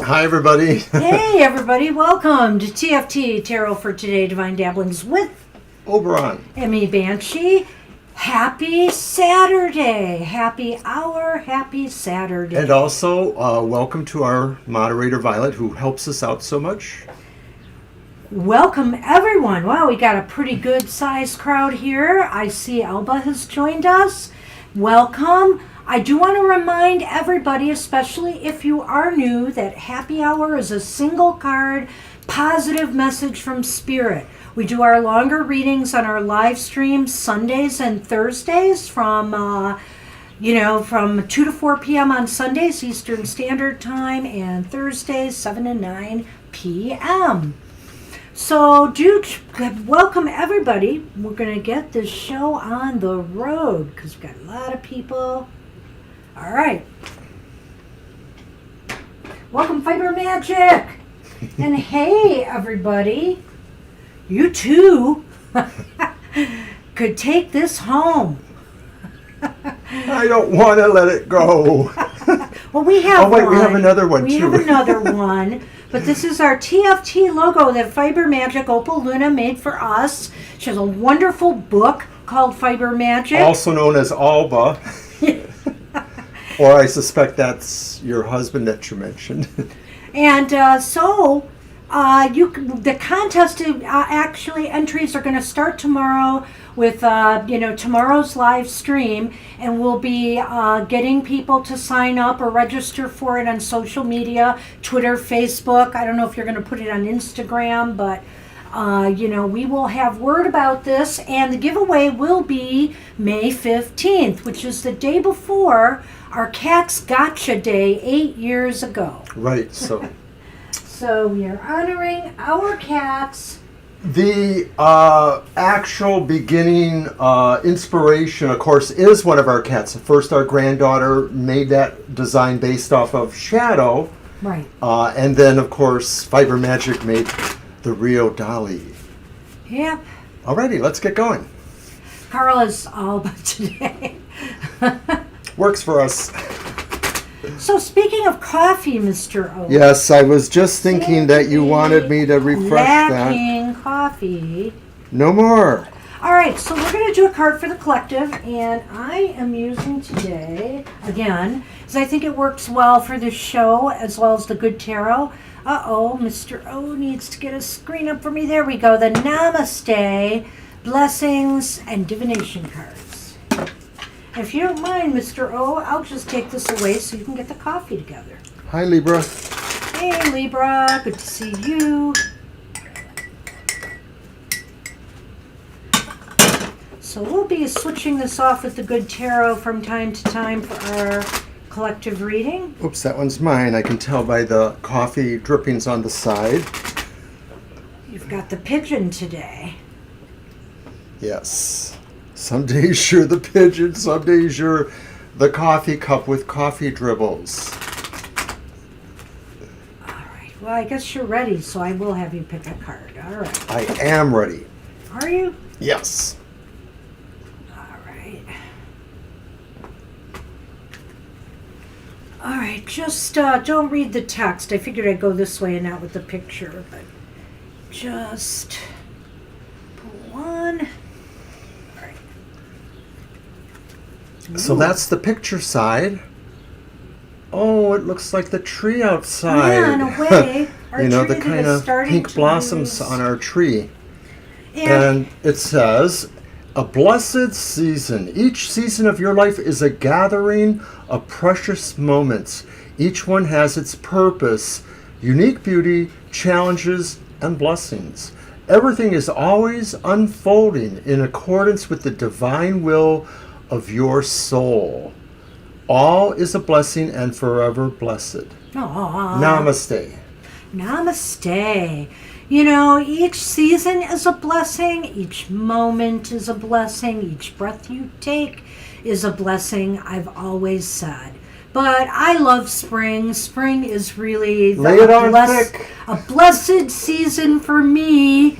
Hi, everybody. Hey, everybody. Welcome to TFT, Tarot for Today, Divine Dabblings with Oberon. and Banshee. Happy Saturday. Happy hour. Happy Saturday. And also, welcome to our moderator, Violet, who helps us out so much. Welcome, everyone. Wow, we got a pretty good sized crowd here. I see Elba has joined us. Welcome. I do want to remind everybody, especially if you are new, that Happy Hour is a single card, positive message from Spirit. We do our longer readings on our live streams Sundays and Thursdays from 2 to 4 p.m. on Sundays, Eastern Standard Time, and Thursdays, 7 to 9 p.m. So welcome everybody. We're going to get this show on the road because we've got a lot of people. All right. Welcome, Fiber Magic. And hey, everybody. You too could take this home. I don't want to let it go. Well, we have we have another one, too. We have another one. But this is our TFT logo that Fiber Magic Opal Luna made for us. She has a wonderful book called Fiber Magic. Also known as Alba. Or I suspect that's your husband that you mentioned. And the contest actually entries are going to start tomorrow with tomorrow's live stream, and we'll be getting people to sign up or register for it on social media, Twitter, Facebook. I don't know if you're going to put it on Instagram, but we will have word about this, and the giveaway will be May 15th, which is the day before our Cats Gotcha Day 8 years ago. Right, so... So we are honoring our cats. The actual beginning inspiration, of course, is one of our cats. First, our granddaughter made that design based off of Shadow. Right. And then, of course, Fiber Magic made the Rio Dolly. Yep. Alrighty, let's get going. Carla's all but today. Works for us. So speaking of coffee, Mr. O. Yes, I was just thinking that you wanted me to refresh lacking coffee. No more. All right, so we're going to do a card for the collective, and I am using today, again, because I think it works well for this show as well as the Good Tarot. Uh-oh, Mr. O needs to get a screen up for me. There we go. The Namaste, Blessings, and Divination cards. If you don't mind, Mr. O, I'll just take this away so you can get the coffee together. Hi, Libra. Hey, Libra. Good to see you. So we'll be switching this off with the Good Tarot from time to time for our collective reading. Oops, that one's mine. I can tell by the coffee drippings on the side. You've got the pigeon today. Yes. Some days you're the pigeon, some days you're the coffee cup with coffee dribbles. All right. Well, I guess you're ready, so I will have you pick a card. All right. I am ready. Are you? Yes. All right. All right. Just don't read the text. I figured I'd go this way and not with the picture, but just pull one. So that's the picture side. Oh, it looks like the tree outside. Yeah, in a way. Our the tree kind is of starting pink to blossoms lose. on our tree. And And it says, a blessed season. Each season of your life is a gathering of precious moments. Each one has its purpose, unique beauty, challenges, and blessings. Everything is always unfolding in accordance with the divine will of your soul. All is a blessing and forever blessed. Namaste. Namaste. Each season is a blessing. Each moment is a blessing. Each breath you take is a blessing, I've always said. But I love spring. Spring is really Lay it on thick. a blessed season for me.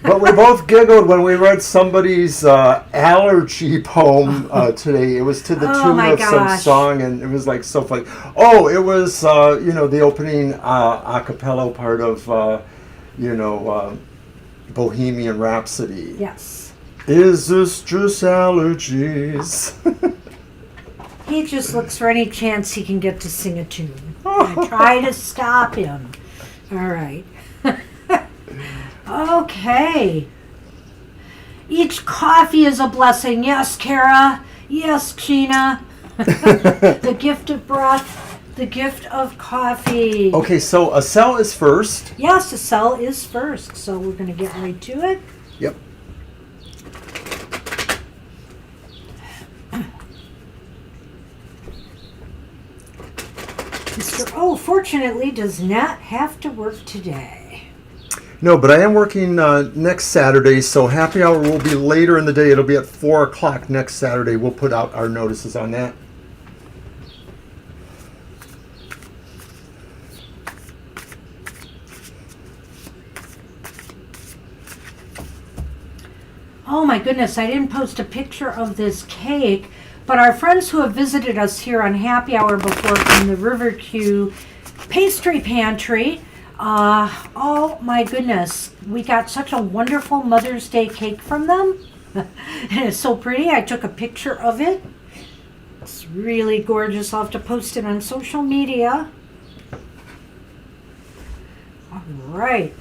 But we both giggled when we read somebody's allergy poem today. It was to the tune of some song, and it was like so funny. Oh, it was the opening a cappella part of Bohemian Rhapsody. Yes. Is this just allergies? He just looks for any chance he can get to sing a tune. I try to stop him. All right. Okay. Each coffee is a blessing. Yes, Kara. Yes, Sheena. The gift of breath. The gift of coffee. Okay, so a cell is first. Yes, a cell is first. So we're going to get right to it. Yep. Mr. O, fortunately, does not have to work today. No, but I am working next Saturday, so happy hour will be later in the day. It'll be at 4 o'clock next Saturday. We'll put out our notices on that. Oh my goodness, I didn't post a picture of this cake, but our friends who have visited us here on Happy Hour before from the River Q Pastry Pantry, oh my goodness, we got such a wonderful Mother's Day cake from them. And it's so pretty. I took a picture of it. It's really gorgeous. I'll have to post it on social media. All right.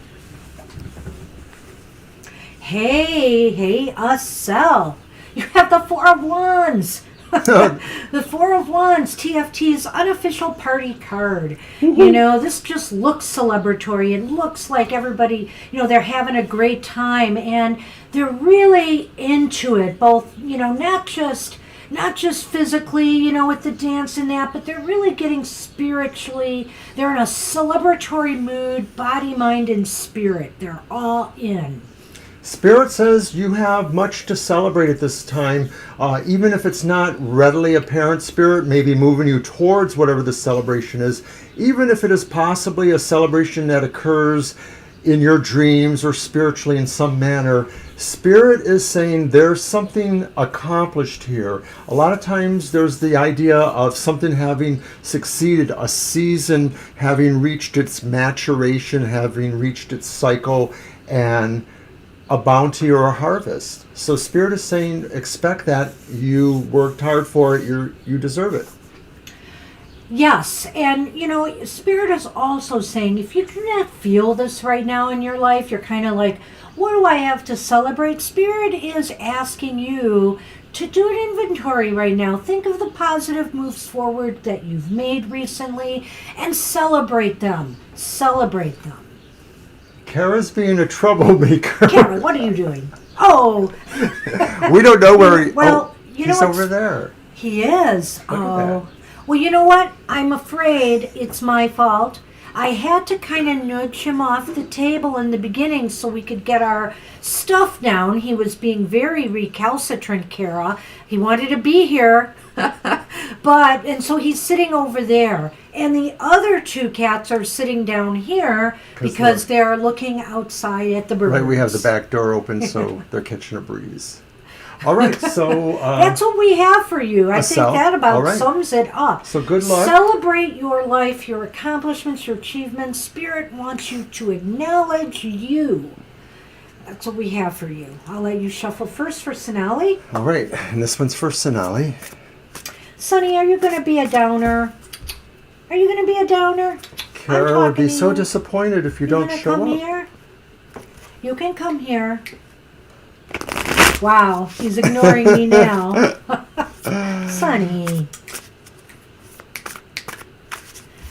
Hey, a cell. You have the Four of Wands. The Four of Wands, TFT's unofficial party card. This just looks celebratory. It looks like everybody, they're having a great time and they're really into it. Both, not just physically, with the dance and that, but they're really getting spiritually. They're in a celebratory mood, body, mind, and spirit. They're all in. Spirit says you have much to celebrate at this time, even if it's not readily apparent. Spirit may be moving you towards whatever the celebration is, even if it is possibly a celebration that occurs in your dreams or spiritually in some manner. Spirit is saying there's something accomplished here. A lot of times there's the idea of something having succeeded, a season having reached its maturation, having reached its cycle, and a bounty or a harvest. So Spirit is saying, expect that. You worked hard for it. You deserve it. Yes, and Spirit is also saying, if you do not feel this right now in your life, you're kind of like, what do I have to celebrate? Spirit is asking you to do an inventory right now. Think of the positive moves forward that you've made recently and celebrate them. Celebrate them. Kara's being a troublemaker. Kara, what are you doing? Oh. We don't know where he... Well, he's over there. He is. Look at that. Well, you know what? I'm afraid it's my fault. I had to kind of nudge him off the table in the beginning so we could get our stuff down. He was being very recalcitrant, Kara. He wanted to be here. And so he's sitting over there. And the other two cats are sitting down here because they're looking outside at the birds. Right, we have the back door open, so they're catching a breeze. All right, so... that's what we have for you. I think that about sums it up. So good luck. Celebrate your life, your accomplishments, your achievements. Spirit wants you to acknowledge you. That's what we have for you. I'll let you shuffle first for Sonali. All right, and this one's for Sonali. Sonny, are you going to be a downer? Are you going to be a downer? Kara would be so disappointed if you don't show up. Here? You can come here. Wow, he's ignoring me now. Sonny.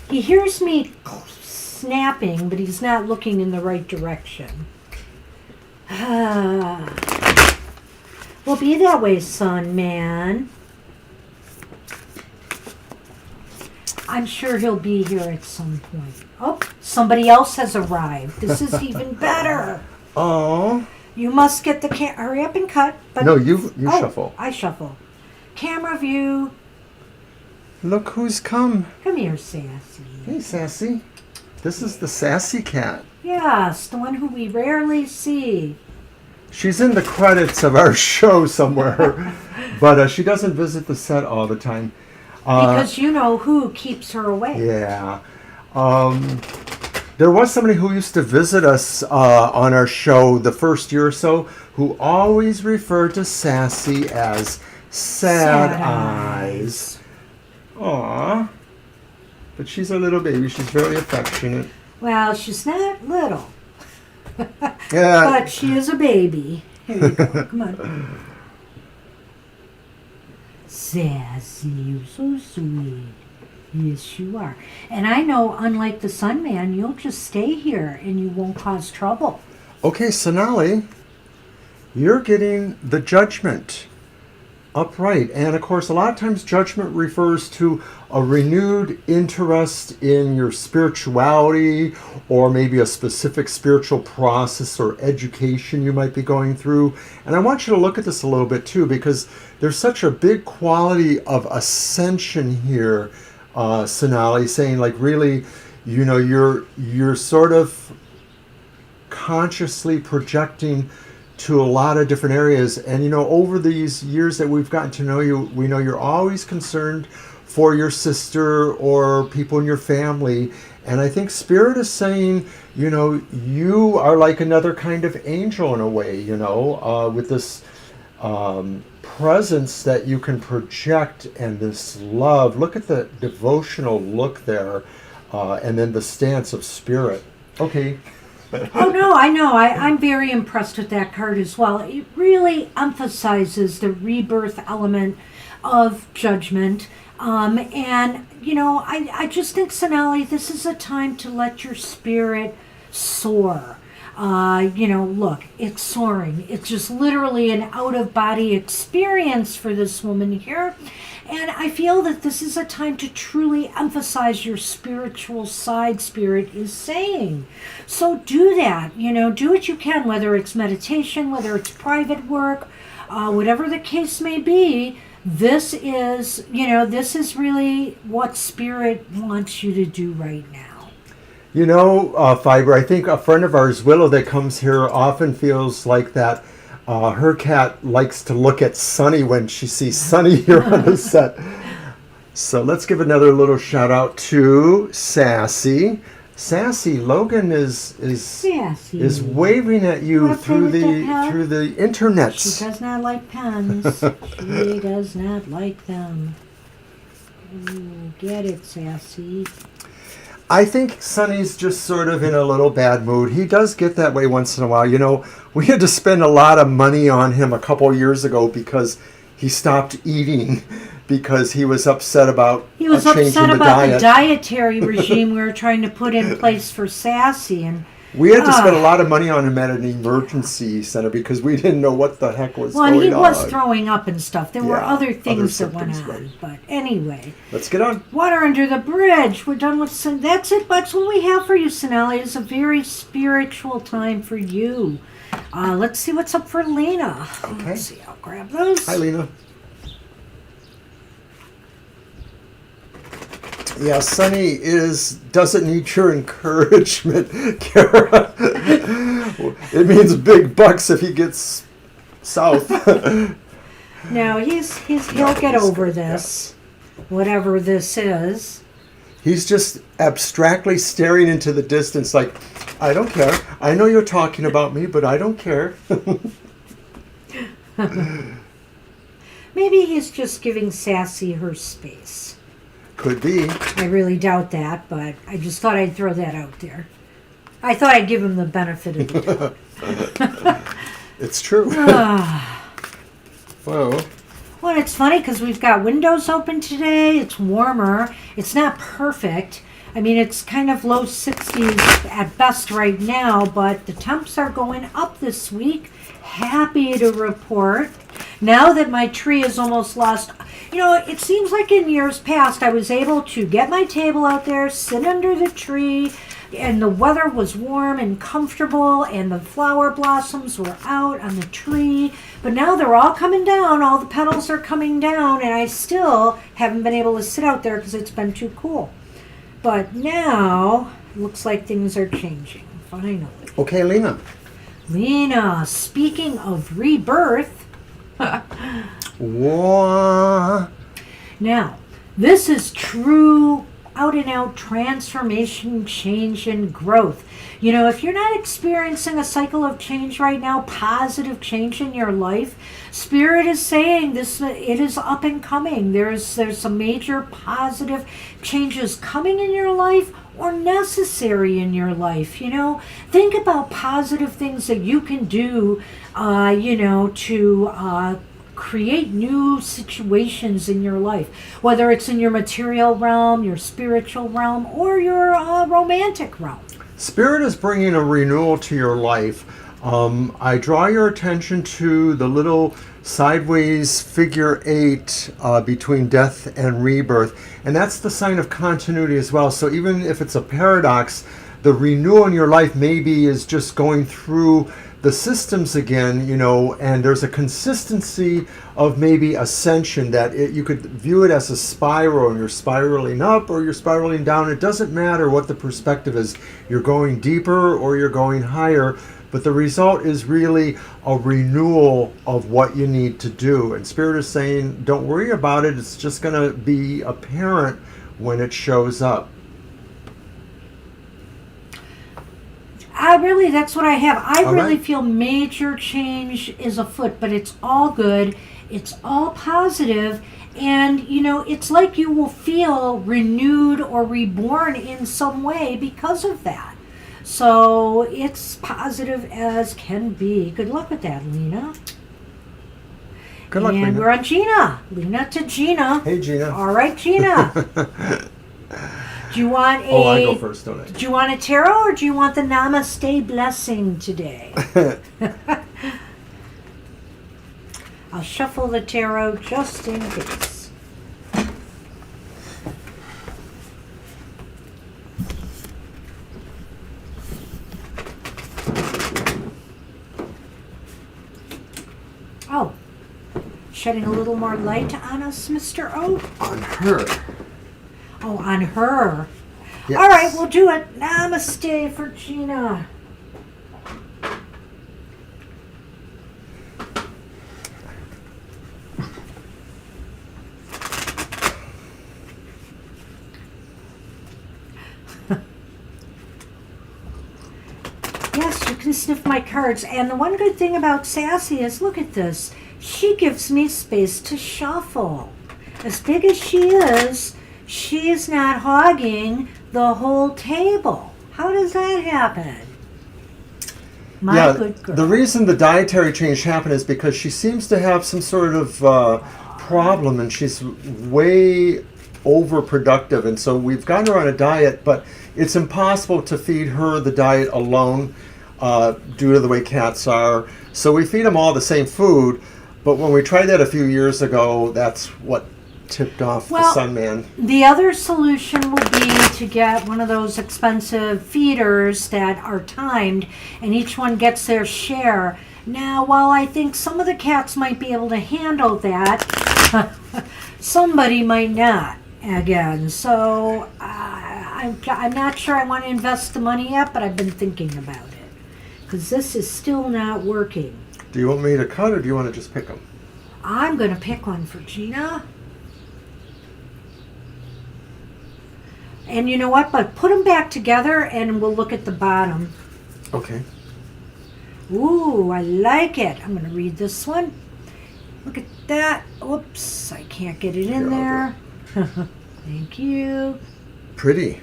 He hears me snapping, but he's not looking in the right direction. Well, be that way, son, man. I'm sure he'll be here at some point. Oh, somebody else has arrived. This is even better. Oh. You must get the hurry up and cut. But no, you shuffle. I shuffle. Camera view. Look who's come. Come here, Sassy. Hey, Sassy. This is the Sassy Cat. Yes, the one who we rarely see. She's in the credits of our show somewhere, but she doesn't visit the set all the time. Because you know who keeps her away. Yeah. There was somebody who used to visit us on our show the first year or so who always referred to Sassy as Sad Eyes. Aww. But she's a little baby. She's very affectionate. Well, she's not little. Yeah. But she is a baby. Here you go. Come on. Sassy, you're so sweet. Yes, you are. And I know, unlike the Sun Man, you'll just stay here and you won't cause trouble. Okay, Sonali, you're getting the Judgment upright. And of course, a lot of times judgment refers to a renewed interest in your spirituality or maybe a specific spiritual process or education you might be going through. And I want you to look at this a little bit too, because there's such a big quality of ascension here, Sonali, saying like really, you know, you're sort of consciously projecting to a lot of different areas. And you know, over these years that we've gotten to know you, we know you're always concerned for your sister or people in your family. And I think Spirit is saying, you know, you are like another kind of angel in a way, you know, with this presence that you can project and this love. Look at the devotional look there, and then the stance of Spirit. Okay. Oh, no, I know. I'm very impressed with that card as well. It really emphasizes the rebirth element of judgment. And, you know, I just think, Sonali, this is a time to let your spirit soar. You know, look, it's soaring. It's just literally an out-of-body experience for this woman here. And I feel that this is a time to truly emphasize your spiritual side, Spirit is saying. So do that, you know, do what you can, whether it's meditation, whether it's private work, whatever the case may be. This is, you know, this is really what Spirit wants you to do right now. You know, Fiber, I think a friend of ours, Willow, that comes here often feels like that her cat likes to look at Sunny when she sees Sunny here on the set. So let's give another little shout out to Sassy. Sassy, Logan is waving at you through the internet. She does not like pens. She does not like them. Ooh, get it, Sassy. I think Sonny's just sort of in a little bad mood. He does get that way once in a while. You know, we had to spend a lot of money on him a couple years ago because he stopped eating because he was upset about the dietary regime we were trying to put in place for Sassy. And we had to spend a lot of money on him at an emergency center because we didn't know what the heck was going on. Well, he was throwing up and stuff. There were other things that went on. Right. But anyway. Let's get on. Water under the bridge. We're done with... That's it. That's what we have for you, Sonali. It's a very spiritual time for you. Let's see what's up for Lena. Okay. Let's see. I'll grab those. Hi, Lena. Yeah, Sunny doesn't need your encouragement, Kara. It means big bucks if he gets south. No, he'll get over this, whatever this is. He's just abstractly staring into the distance like, I don't care. I know you're talking about me, but I don't care. Maybe he's just giving Sassy her space. Could be. I really doubt that, but I just thought I'd throw that out there. I thought I'd give him the benefit of the doubt. It's true. Whoa. Well, it's funny because we've got windows open today. It's warmer. It's not perfect. I mean, it's kind of low 60s at best right now, but the temps are going up this week. Happy to report. Now that my tree is almost lost, you know, it seems like in years past I was able to get my table out there, sit under the tree, and the weather was warm and comfortable, and the flower blossoms were out on the tree. But now they're all coming down, all the petals are coming down, and I still haven't been able to sit out there because it's been too cool. But now, looks like things are changing, finally. Okay, Lena. Lena, speaking of rebirth. What? Now, this is true out and out transformation, change, and growth. You know, if you're not experiencing a cycle of change right now, positive change in your life, Spirit is saying this, it is up and coming. There's some major positive changes coming in your life or necessary in your life. You know, think about positive things that you can do, to create new situations in your life, whether it's in your material realm, your spiritual realm, or your romantic realm. Spirit is bringing a renewal to your life. I draw your attention to the little sideways figure 8 between death and rebirth, and that's the sign of continuity as well. So even if it's a paradox, the renewal in your life maybe is just going through the systems again, and there's a consistency of maybe ascension that you could view it as a spiral, and you're spiraling up or you're spiraling down. It doesn't matter what the perspective is. You're going deeper or you're going higher, but the result is really a renewal of what you need to do. And Spirit is saying, don't worry about it. It's just going to be apparent when it shows up. That's what I have. I All really right. feel major change is afoot, but it's all good. It's all positive. And, it's like you will feel renewed or reborn in some way because of that. So it's positive as can be. Good luck with that, Lena. Good luck, And Lena. we're on Gina. Lena to Gina. Hey, Gina. All right, Gina. Do you want a... Oh, I go first, don't I? Do you want a tarot or do you want the Namaste blessing today? I'll shuffle the tarot just in case. Oh, shedding a little more light on us, Mr. O? On her. Oh, on her. Yes. All right, we'll do it. Namaste for Gina. Yes, you can sniff my cards. And the one good thing about Sassy is, look at this. She gives me space to shuffle. As big as she is, she's not hogging the whole table. How does that happen? My good girl. The reason the dietary change happened is because she seems to have some sort of problem, and she's way overproductive. And so we've got her on a diet, but it's impossible to feed her the diet alone due to the way cats are. So we feed them all the same food, but when we tried that a few years ago, that's what tipped off the Sunman. The other solution will be to get one of those expensive feeders that are timed, and each one gets their share. Now, while I think some of the cats might be able to handle that, somebody might not again. So I'm not sure I want to invest the money yet, but I've been thinking about it because this is still not working. Do you want me to cut, or do you want to just pick them? I'm going to pick one for Gina. And you know what? But put them back together and we'll look at the bottom. Okay. Ooh, I like it. I'm going to read this one. Look at that. Oops, I can't get it in there. Thank you. Pretty.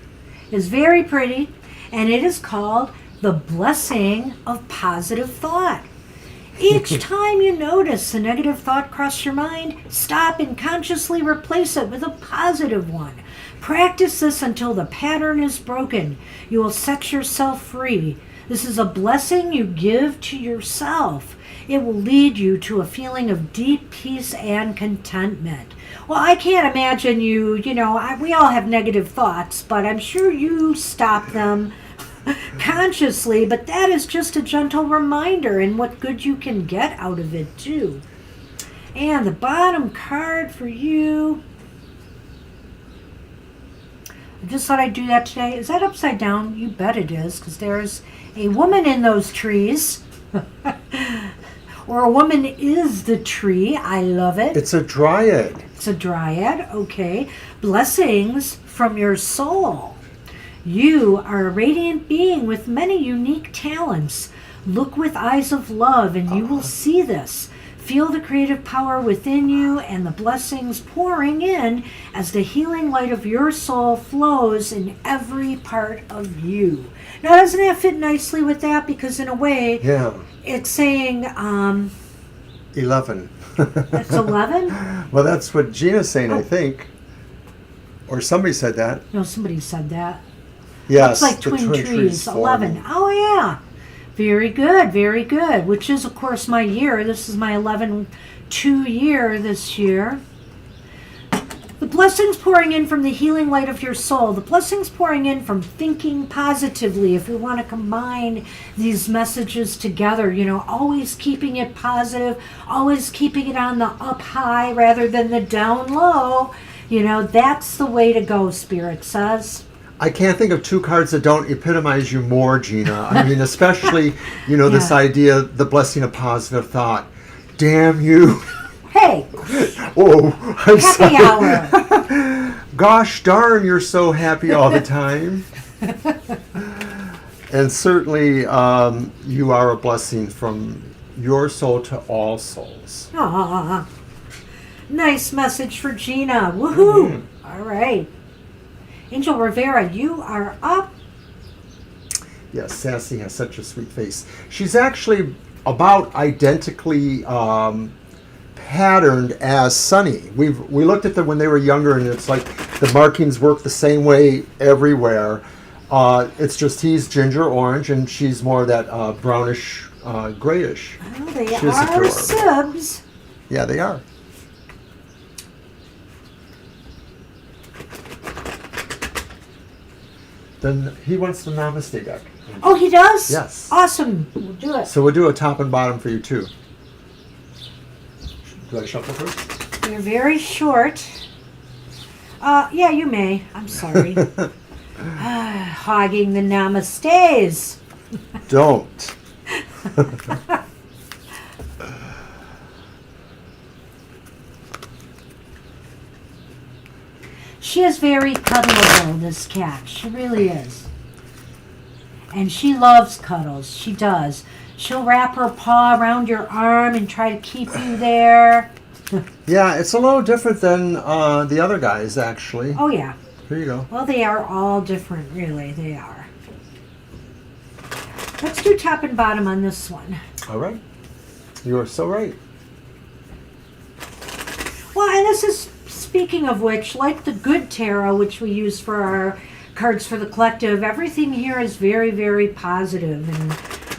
It's very pretty. And it is called The Blessing of Positive Thought. Each time you notice a negative thought cross your mind, stop and consciously replace it with a positive one. Practice this until the pattern is broken. You will set yourself free. This is a blessing you give to yourself. It will lead you to a feeling of deep peace and contentment. Well, I can't imagine we all have negative thoughts, but I'm sure you stop them consciously, but that is just a gentle reminder and what good you can get out of it too. And the bottom card for you, I just thought I'd do that today. Is that upside down? You bet it is, because there's a woman in those trees. Or a woman is the tree. I love it. It's a dryad. It's a dryad. Okay. Blessings from your soul. You are a radiant being with many unique talents. Look with eyes of love and you will see this. Feel the creative power within you and the blessings pouring in as the healing light of your soul flows in every part of you. Now, doesn't that fit nicely with that? Because in a way, Yeah. it's saying 11. it's 11? Well, that's what Gina's saying, I think. Or somebody said that. No, somebody said that. Yes. Looks like the twin trees. 11. forming. Oh, yeah. Very good, very good. Which is, of course, my year. This is my 11-2 year this year. The blessings pouring in from the healing light of your soul. The blessings pouring in from thinking positively. If we want to combine these messages together, you know, always keeping it positive, always keeping it on the up high rather than the down low. You know, that's the way to go, Spirit says. I can't think of two cards that don't epitomize you more, Gina. I mean, especially, you know, this Yeah. idea, the blessing of positive thought. Damn you. Hey, Oh, I'm happy sorry. hour. Gosh darn, you're so happy all the time. And certainly, you are a blessing from your soul to all souls. Aw. Nice message for Gina. Woohoo. All right. Angel Rivera, you are up. Yes, Sassy has such a sweet face. She's actually about identically patterned as Sunny. We looked at them when they were younger, and it's like the markings work the same way everywhere. It's just he's ginger orange, and she's more that brownish, grayish. Well, they She's are adorable. sibs. Yeah, they are. Then he wants the Namaste deck. Oh, he does? Yes. Awesome. We'll do it. So we'll do a top and bottom for you too. Do I shuffle first? You're very short. Yeah, you may. I'm sorry. Hogging the namastes. Don't. She is very cuddleable, this cat. She really is. And she loves cuddles. She does. She'll wrap her paw around your arm and try to keep you there. Yeah, it's a little different than the other guys, actually. Oh, yeah. Here you go. Well, they are all different, really. They are. Let's do top and bottom on this one. All right. You are so right. Well, and this is, speaking of which, like the good tarot, which we use for our cards for the collective, everything here is very, very positive.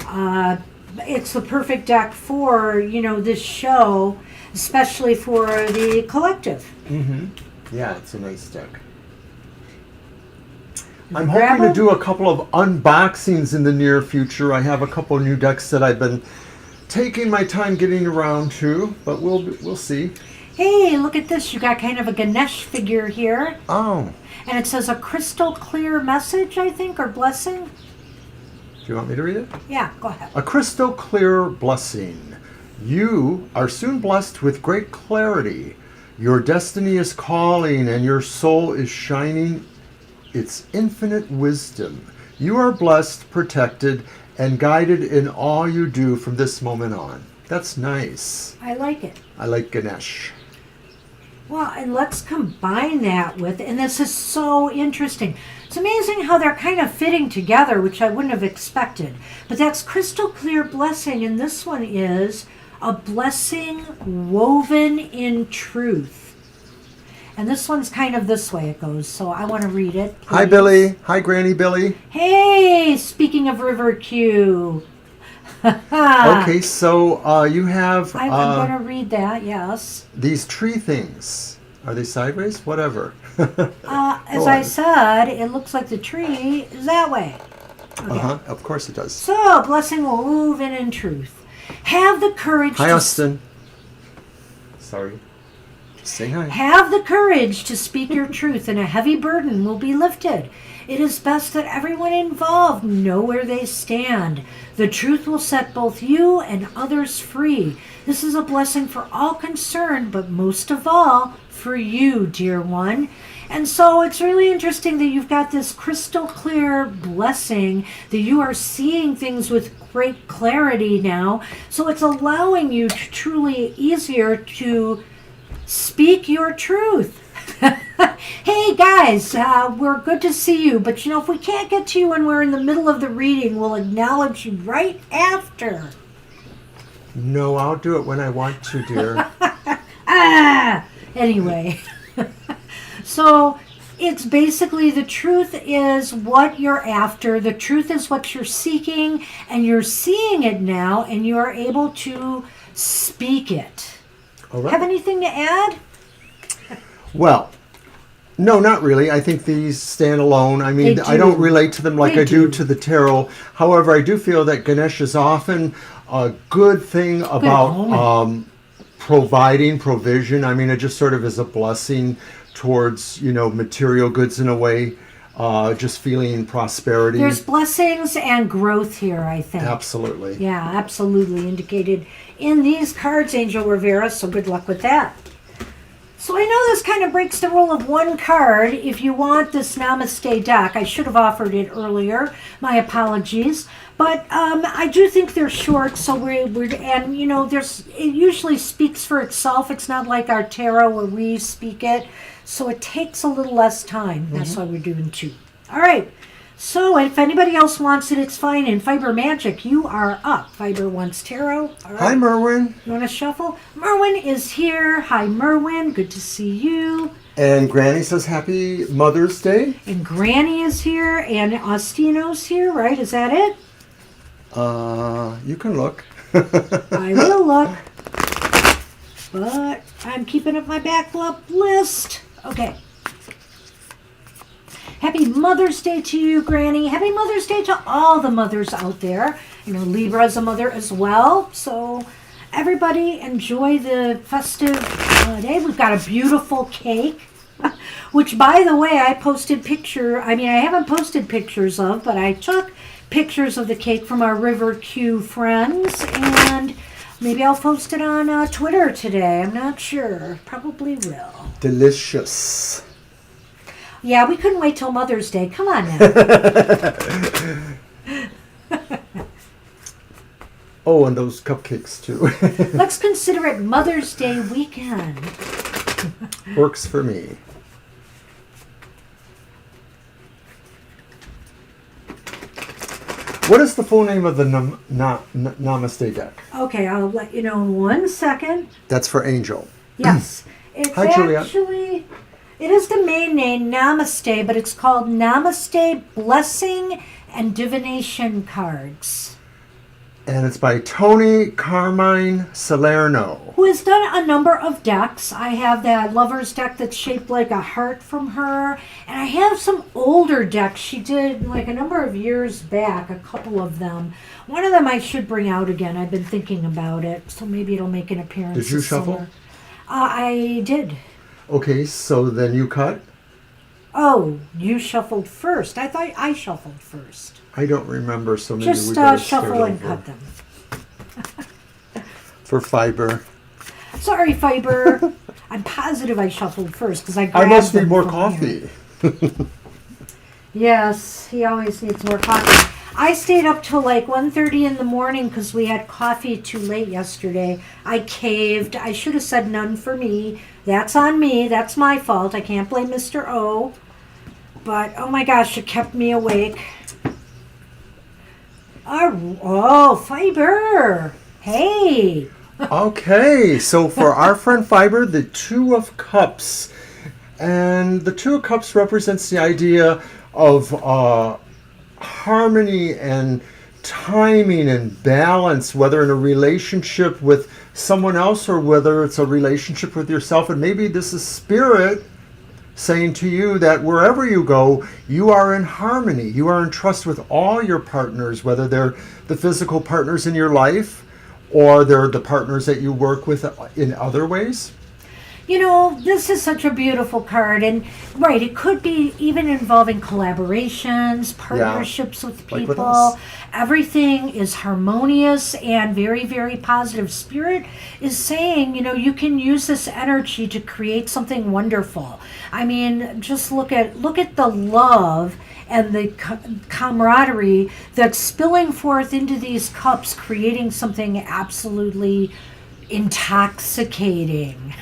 And it's the perfect deck for, you know, this show, especially for the collective. Mm-hmm. Yeah, it's a nice deck. You I'm grab hoping to them. do a couple of unboxings in the near future. I have a couple new decks that I've been taking my time getting around to, but we'll see. Hey, look at this. You got kind of a Ganesh figure here. Oh, And it says a crystal clear message, I think, or blessing. do you want me to read it? Yeah, go ahead. A crystal clear blessing. You are soon blessed with great clarity. Your destiny is calling and your soul is shining its infinite wisdom. You are blessed, protected, and guided in all you do from this moment on. That's nice. I like it. I like Ganesh. Well, and let's combine that with, and this is so interesting. It's amazing how they're kind of fitting together, which I wouldn't have expected. But that's crystal clear blessing, and this one is a blessing woven in truth. And this one's kind of this way it goes, so I want to read it. Hi, please. Billy. Hi, Granny Billy. Hey, speaking of River Q. Okay, so you have I'm going to read that, yes. these tree things. Are they sideways? Whatever. As Go I on. said, it looks like the tree is that way. Okay. Uh-huh. Of course it does. So, blessing woven in truth. Have the courage Hi, to... Austin. Sorry. Say hi. Have the courage to speak your truth, and a heavy burden will be lifted. It is best that everyone involved know where they stand. The truth will set both you and others free. This is a blessing for all concerned, but most of all, for you, dear one. And so it's really interesting that you've got this crystal clear blessing, that you are seeing things with great clarity now. So it's allowing you to truly easier to speak your truth. Hey guys, we're good to see you, but if we can't get to you when we're in the middle of the reading, we'll acknowledge you right after. No, I'll do it when I want to, dear. Anyway. So it's basically the truth is what you're after. The truth is what you're seeking, and you're seeing it now, and you are able to speak it. All right. Have anything to add? Well, no, not really. I think these stand alone. I mean, I don't relate to them like I do to the tarot. However, I do feel that Ganesh is often a good thing about providing provision. I mean, it just sort of is a blessing towards, material goods in a way, just feeling prosperity. There's blessings and growth here, I think. Absolutely. Yeah, absolutely indicated in these cards, Angel Rivera, so good luck with that. So I know this kind of breaks the rule of one card. If you want this Namaste deck, I should have offered it earlier. My apologies. But I do think they're short, so it usually speaks for itself. It's not like our tarot where we speak it. So it takes a little less time. That's why we're doing two. All right. So if anybody else wants it, it's fine. In Fiber Magic, you are up. Fiber wants tarot. All right. Hi, Merwin. You want to shuffle? Merwin is here. Hi, Merwin. Good to see you. And Granny says Happy Mother's Day. And Granny is here. And Ostino's here, right? Is that it? You can look. I will look. But I'm keeping up my backup list. Okay. Happy Mother's Day to you, Granny. Happy Mother's Day to all the mothers out there. Libra's a mother as well. So everybody enjoy the festive holiday. We've got a beautiful cake, which, by the way, I haven't posted pictures of, but I took pictures of the cake from our River Q friends, and maybe I'll post it on Twitter today. I'm not sure. Probably will. Delicious. Yeah, we couldn't wait till Mother's Day. Come on now. Oh, and those cupcakes, too. Let's consider it Mother's Day weekend. Works for me. What is the full name of the Namaste deck? Okay, I'll let you know in 1 second. That's for Angel. Yes. It's Hi, Juliet. actually... It is the main name, Namaste, but it's called Namaste Blessing and Divination Cards. And it's by Tony Carmine Salerno. Who has done a number of decks. I have that Lover's deck that's shaped like a heart from her. And I have some older decks she did like a number of years back, a couple of them. One of them I should bring out again. I've been thinking about it, so maybe it'll make an appearance. Did you shuffle? Summer. I did. Okay, so then you cut? Oh, you shuffled first. I thought I shuffled first. I don't remember, so maybe Just we better shuffle start and over. cut them. For Fiber. Sorry, Fiber. I'm positive I shuffled first because I grabbed I must them need more from coffee. here. Yes, he always needs more coffee. I stayed up till like 1:30 in the morning because we had coffee too late yesterday. I caved. I should have said none for me. That's on me. That's my fault. I can't blame Mr. O. But, oh my gosh, it kept me awake. Oh, Fiber. Hey. Okay, so for our friend Fiber, the Two of Cups. And the Two of Cups represents the idea of harmony and timing and balance, whether in a relationship with someone else or whether it's a relationship with yourself. And maybe this is Spirit saying to you that wherever you go, you are in harmony. You are in trust with all your partners, whether they're the physical partners in your life or they're the partners that you work with in other ways. This is such a beautiful card, and right, it could be even involving collaborations, partnerships with like people. with us. Everything is harmonious and very, very positive. Spirit is saying, you can use this energy to create something wonderful. I mean, just look at the love and the camaraderie that's spilling forth into these cups, creating something absolutely intoxicating.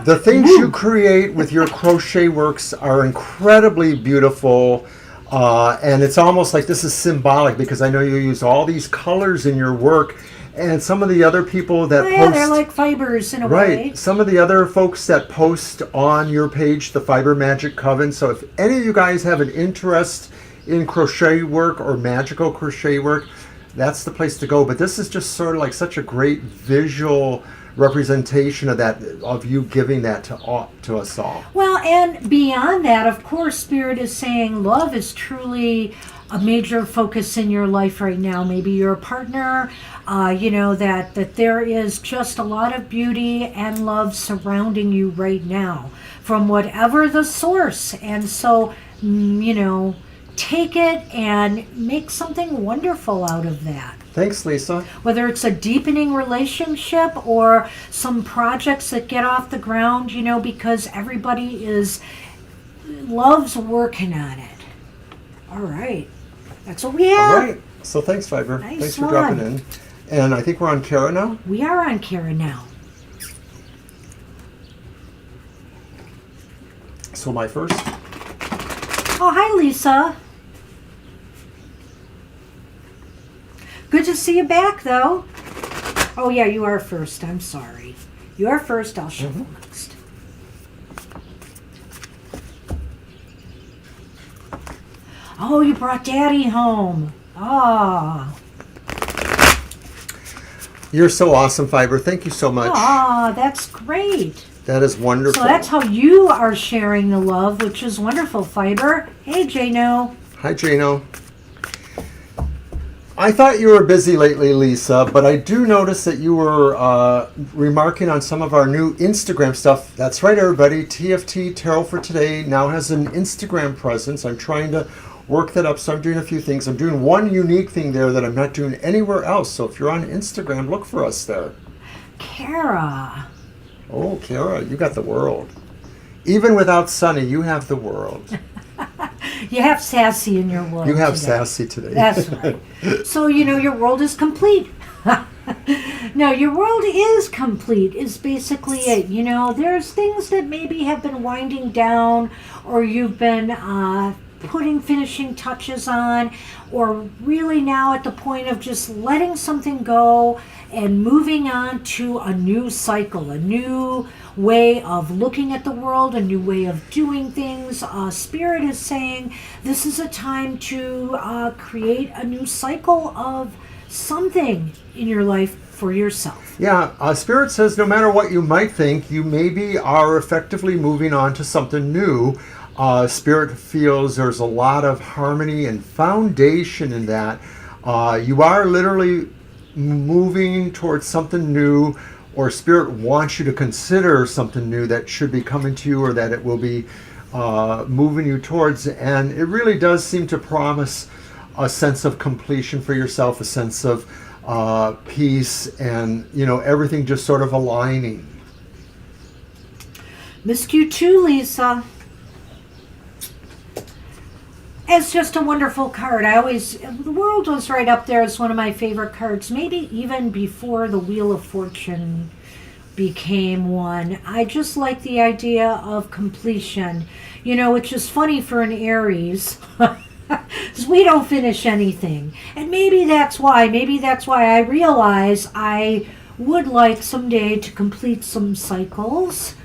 The things you create with your crochet works are incredibly beautiful, and it's almost like this is symbolic, because I know you use all these colors in your work, and some of the other people that post, they're like fibers in a right, way. some of the other folks that post on your page, the Fiber Magic Coven. So if any of you guys have an interest in crochet work or magical crochet work, that's the place to go. But this is just sort of like such a great visual representation of that, of you giving that to us all. Well, and beyond that, of course, Spirit is saying love is truly a major focus in your life right now. Maybe you're a partner, that there is just a lot of beauty and love surrounding you right now from whatever the source. And so, take it and make something wonderful out of that. Thanks, Lisa. Whether it's a deepening relationship or some projects that get off the ground, because everybody loves working on it. All right. That's what we have. All right. So thanks, Fiber. Nice Thanks for one. dropping in. And I think we're on Kara now. We are on Kara now. So my first. Oh, hi, Lisa. Good to see you back, though. Oh, yeah, you are first. I'm sorry. You are first. I'll shuffle next. Oh, you brought Daddy home. Ah. You're so awesome, Fiber. Thank you so much. Ah, that's great. That is wonderful. So that's how you are sharing the love, which is wonderful, Fiber. Hey, Jano. Hi, Jano. I thought you were busy lately, Lisa, but I do notice that you were remarking on some of our new Instagram stuff. That's right, everybody. TFT, Tarot for Today, now has an Instagram presence. I'm trying to work that up, so I'm doing a few things. I'm doing one unique thing there that I'm not doing anywhere else. So if you're on Instagram, look for us there. Kara. Oh, Kara, you got the world. Even without Sunny, you have the world. You have Sassy in your world. You have today. Sassy today. That's right. So, your world is complete. No, your world is complete, is basically it. There's things that maybe have been winding down, or you've been putting finishing touches on, or really now at the point of just letting something go and moving on to a new cycle, a new way of looking at the world, a new way of doing things. Spirit is saying this is a time to create a new cycle of something in your life for yourself. Yeah, Spirit says no matter what you might think, you maybe are effectively moving on to something new. Spirit feels there's a lot of harmony and foundation in that. You are literally moving towards something new, or Spirit wants you to consider something new that should be coming to you, or that it will be moving you towards. And it really does seem to promise a sense of completion for yourself, a sense of peace, and everything just sort of aligning. Missed you too, Lisa. It's just a wonderful card. The world was right up there as one of my favorite cards, maybe even before the Wheel of Fortune became one. I just like the idea of completion, which is funny for an Aries, because we don't finish anything. And maybe that's why I realize I would like someday to complete some cycles.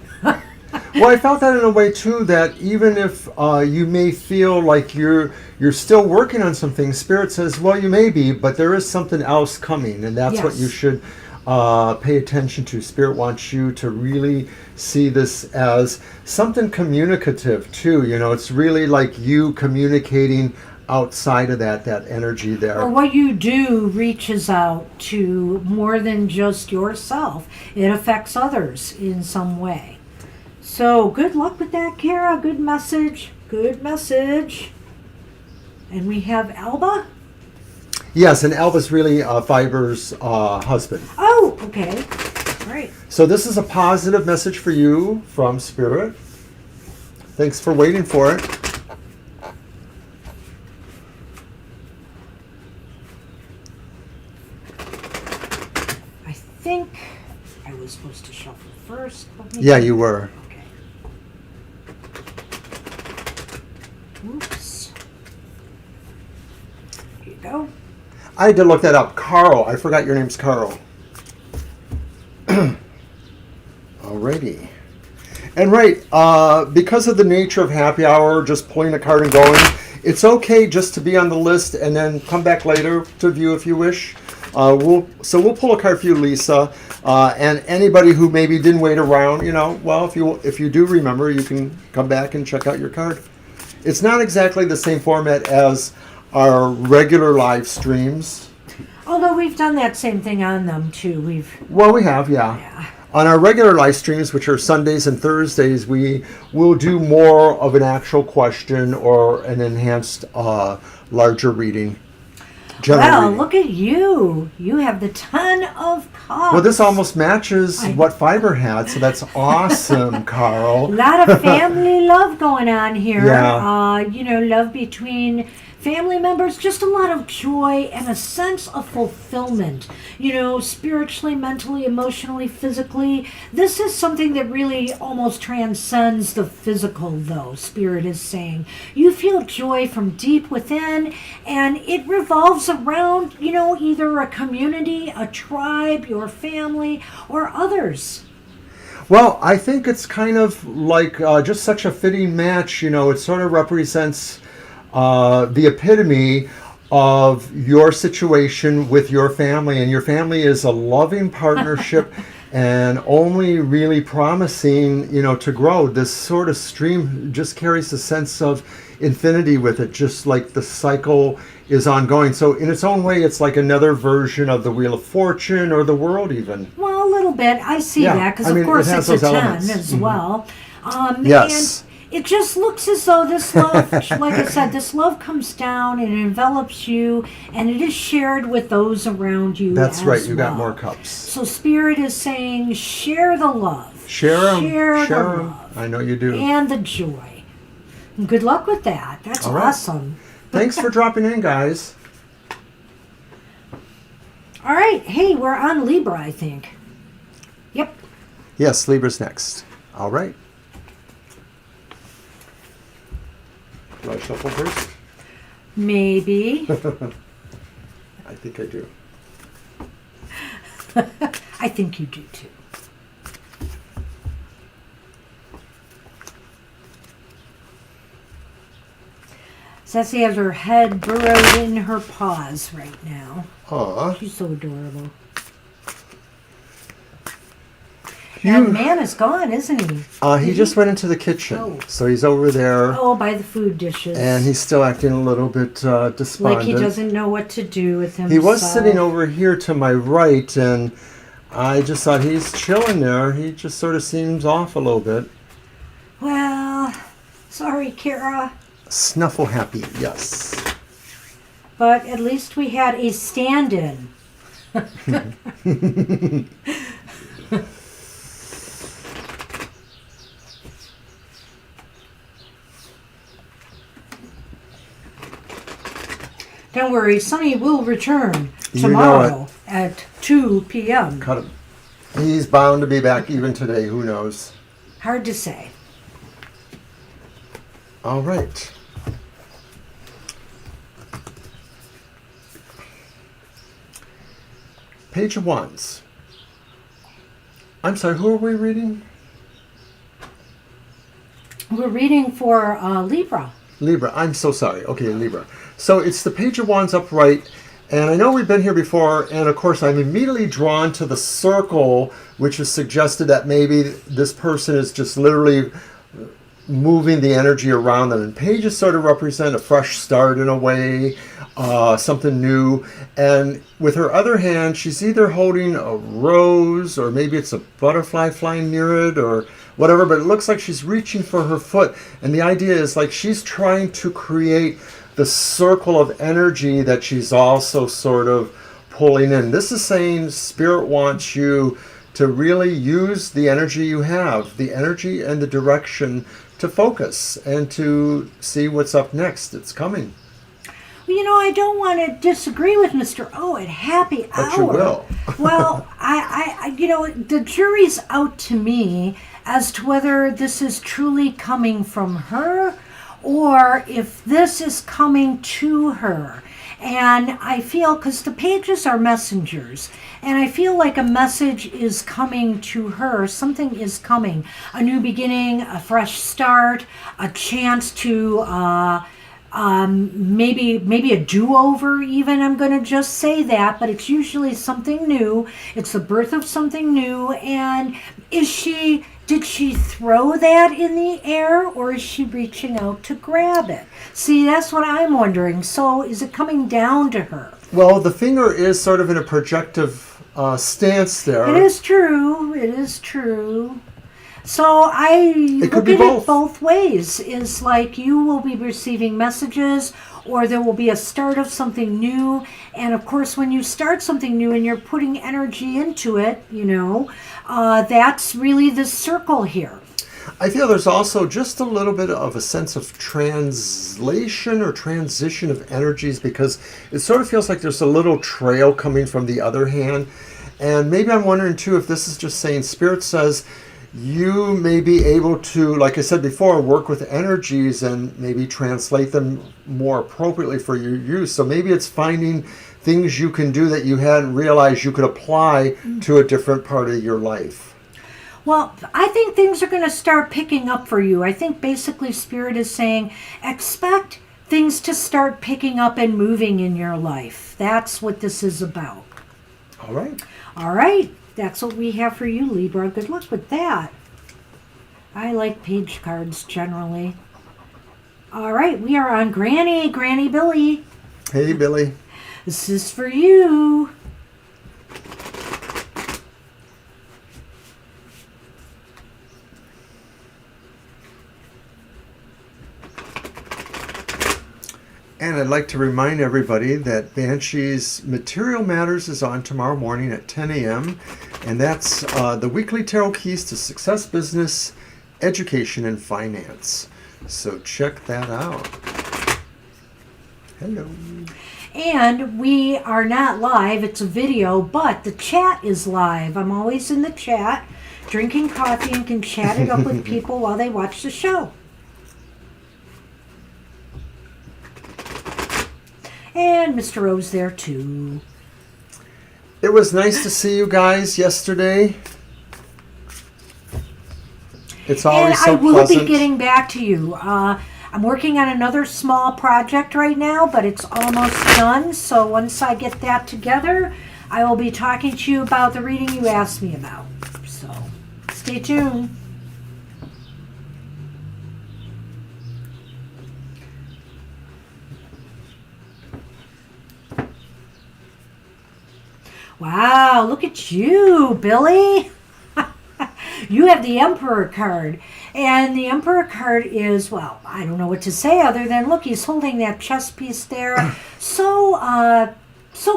Well, I felt that in a way too, that even if you may feel like you're still working on some things, Spirit says, well, you may be, but there is something else coming, and that's what you should pay attention to. Spirit wants you to really see this as something communicative too. It's really like you communicating outside of that energy there. Or what you do reaches out to more than just yourself. It affects others in some way. So good luck with that, Kara. Good message. Good message. And we have Alba. Yes, and Alba's really Fiber's husband. Oh, okay. All right. So this is a positive message for you from Spirit. Thanks for waiting for it. I think I was supposed to shuffle first. Yeah, you were. Okay. Oops. Here you go. I had to look that up. Carl. I forgot your name's Carl. Alrighty. And right, because of the nature of happy hour, just pulling a card and going, it's okay just to be on the list and then come back later to view if you wish. We'll pull a card for you, Lisa, and anybody who maybe didn't wait around. Well, if you do remember, you can come back and check out your card. It's not exactly the same format as our regular live streams. Although we've done that same thing on them too. We have, yeah. Yeah. On our regular live streams, which are Sundays and Thursdays, we will do more of an actual question or an enhanced, larger reading. Well, look at you. You have the Ten of Cups. Well, this almost matches what Fiber had, so that's awesome, Carl. A lot of family love going on here. Yeah. Love between family members, just a lot of joy and a sense of fulfillment. Spiritually, mentally, emotionally, physically. This is something that really almost transcends the physical, though, Spirit is saying. You feel joy from deep within, and it revolves around, either a community, a tribe, your family, or others. Well, I think it's kind of like just such a fitting match. It sort of represents the epitome of your situation with your family, and your family is a loving partnership and only really promising, to grow. This sort of stream just carries a sense of infinity with it, just like the cycle is ongoing. So in its own way, it's like another version of the Wheel of Fortune or the world even. Well, a little bit. I see that, because of course it's a 10 as well. Yes. And it just looks as though this love, like I said, this love comes down and envelops you, and it is shared with those around you. That's right. You well. got more cups. So Spirit is saying, share the love. Share them. Share the love. I know you do. And the joy. And good luck with that. That's awesome. Thanks for dropping in, guys. All right. Hey, we're on Libra, I think. Yep. Yes, Libra's next. All right. Do I shuffle first? Maybe. I think I do. I think you do too. Sassy has her head burrowed in her paws right now. Aw. She's so adorable. That man is gone, isn't he? He just went into the kitchen. Oh. So he's over there. Oh, by the food dishes. And he's still acting a little bit despondent. Like he doesn't know what to do with himself. He was sitting over here to my right, and I just thought he's chilling there. He just sort of seems off a little bit. Well, sorry, Kara. Snuffle happy, yes. But at least we had a stand-in. Don't worry, Sonny will return tomorrow at 2 p.m. Cut him. He's bound to be back even today. Who knows? Hard to say. All right. Page of Wands. I'm sorry, who are we reading? We're reading for Libra. Libra. I'm so sorry. Okay, Libra. So it's the Page of Wands upright, and I know we've been here before, and of course I'm immediately drawn to the circle, which is suggested that maybe this person is just literally moving the energy around them. And pages sort of represent a fresh start in a way, something new. And with her other hand, she's either holding a rose, or maybe it's a butterfly flying near it, or whatever, but it looks like she's reaching for her foot. And the idea is like she's trying to create the circle of energy that she's also sort of pulling in. This is saying Spirit wants you to really use the energy you have, the energy and the direction to focus and to see what's up next. It's coming. Well, I don't want to disagree with Mr. O at happy hour. But you will. Well, the jury's out to me as to whether this is truly coming from her or if this is coming to her. And I feel, because the pages are messengers, and I feel like a message is coming to her. Something is coming. A new beginning, a fresh start, a chance to maybe a do-over even. I'm going to just say that, but it's usually something new. It's the birth of something new. And did she throw that in the air, or is she reaching out to grab it? See, that's what I'm wondering. So is it coming down to her? Well, the finger is sort of in a projective stance there. It is true. It is true. So I look at it both ways. Is like you will be receiving messages, or there will be a start of something new. And of course, when you start something new and you're putting energy into it, that's really the circle here. I feel there's also just a little bit of a sense of translation or transition of energies, because it sort of feels like there's a little trail coming from the other hand. And maybe I'm wondering too if this is just saying Spirit says you may be able to, like I said before, work with energies and maybe translate them more appropriately for your use. So maybe it's finding things you can do that you hadn't realized you could apply to a different part of your life. Well, I think things are going to start picking up for you. I think basically Spirit is saying expect things to start picking up and moving in your life. That's what this is about. All right. All right. That's what we have for you, Libra. Good luck with that. I like page cards generally. All right. We are on Granny Billy. Hey, Billy. This is for you. And I'd like to remind everybody that Banshee's Material Matters is on tomorrow morning at 10 a.m. And that's the weekly tarot keys to success, business, education, and finance. So check that out. Hello. And we are not live. It's a video, but the chat is live. I'm always in the chat, drinking coffee, and can chat it up with people while they watch the show. And Mr. O's there too. It was nice to see you guys yesterday. It's always so pleasant. And I will be getting back to you. I'm working on another small project right now, but it's almost done. So once I get that together, I will be talking to you about the reading you asked me about. So stay tuned. Wow, look at you, Billy. You have the Emperor card. And the Emperor card is, well, I don't know what to say other than, look, he's holding that chess piece there. So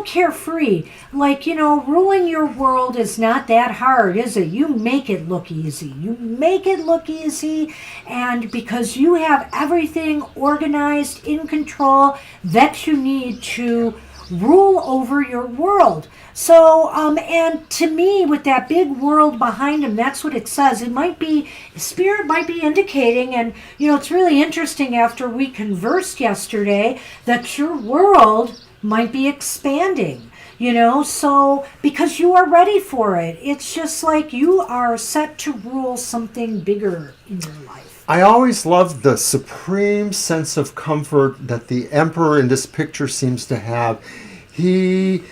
carefree. Like, ruling your world is not that hard, is it? You make it look easy. You make it look easy. And because you have everything organized, in control, that you need to rule over your world. So, and to me, with that big world behind him, that's what it says. It might be, Spirit might be indicating, and, it's really interesting after we conversed yesterday, that your world might be expanding, so, because you are ready for it. It's just like you are set to rule something bigger in your life. I always loved the supreme sense of comfort that the Emperor in this picture seems to have. He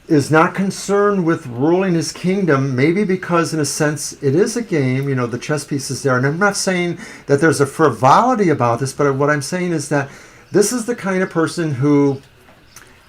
is not concerned with ruling his kingdom, maybe because in a sense it is a game, the chess piece is there. And I'm not saying that there's a frivolity about this, but what I'm saying is that this is the kind of person who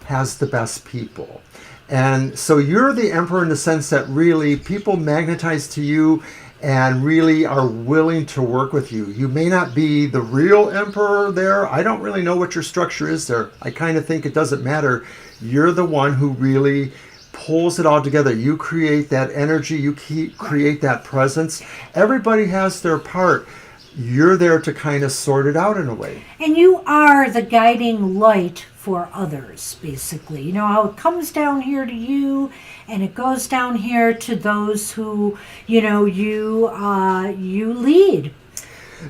has the best people. And so you're the Emperor in the sense that really people magnetize to you, and really are willing to work with you. You may not be the real emperor there. I don't really know what your structure is there. I kind of think it doesn't matter. You're the one who really pulls it all together. You create that energy, you create that presence. Everybody has their part. You're there to kind of sort it out in a way. And you are the guiding light for others, basically. You know how it comes down here to you, and it goes down here to those who, you know, you lead.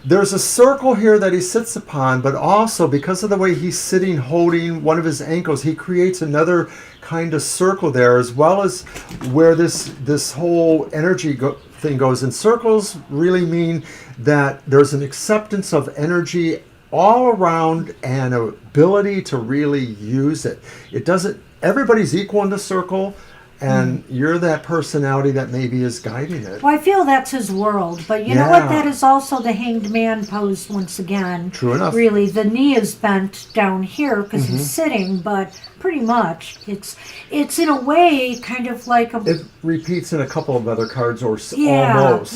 There's a circle here that he sits upon, but also because of the way he's sitting holding one of his ankles, he creates another kind of circle there, as well as where this whole energy thing goes. And circles really mean that there's an acceptance of energy all around and an ability to really use it. It doesn't, everybody's equal in the circle, and you're that personality that maybe is guiding it. Well, I feel that's his world, but you know what? That is also the Hanged Man pose once again. True enough. Really, the knee is bent down here because he's sitting, but pretty much it's in a way kind of like a... It repeats in a couple of other cards, or almost.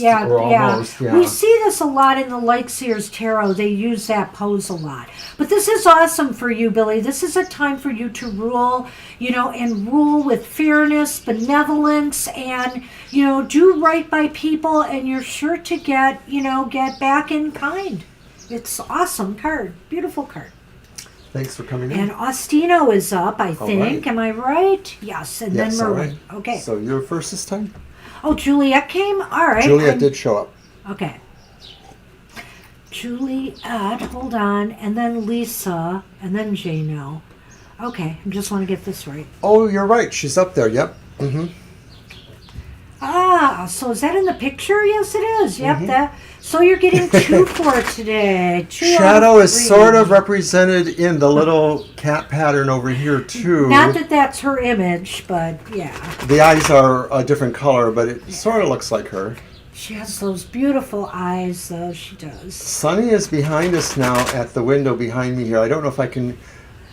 We see this a lot in the Lightseers Tarot. They use that pose a lot. But this is awesome for you, Billy. This is a time for you to rule, you know, and rule with fairness, benevolence, and, you know, do right by people, and you're sure to get back in kind. It's awesome card. Beautiful card. Thanks for coming in. And Ostino is up, I think. Right. Am I right? Yes. And yes, then Merwin. Right. Okay. So you're first this time? Oh, Juliet came? All right. Juliet did show up. Okay. Juliet, hold on. And then Lisa. And then Jano. Okay. I just want to get this right. Oh, you're right. She's up there. Yep. Mm-hmm. Ah, so is that in the picture? Yes, it is. Yep. So you're getting 2 for today. Shadow is sort of represented in the little cat pattern over here, too. Not that that's her image, but yeah. The eyes are a different color, but it sort of looks like her. She has those beautiful eyes, though. She does. Sonny is behind us now at the window behind me here. I don't know if I can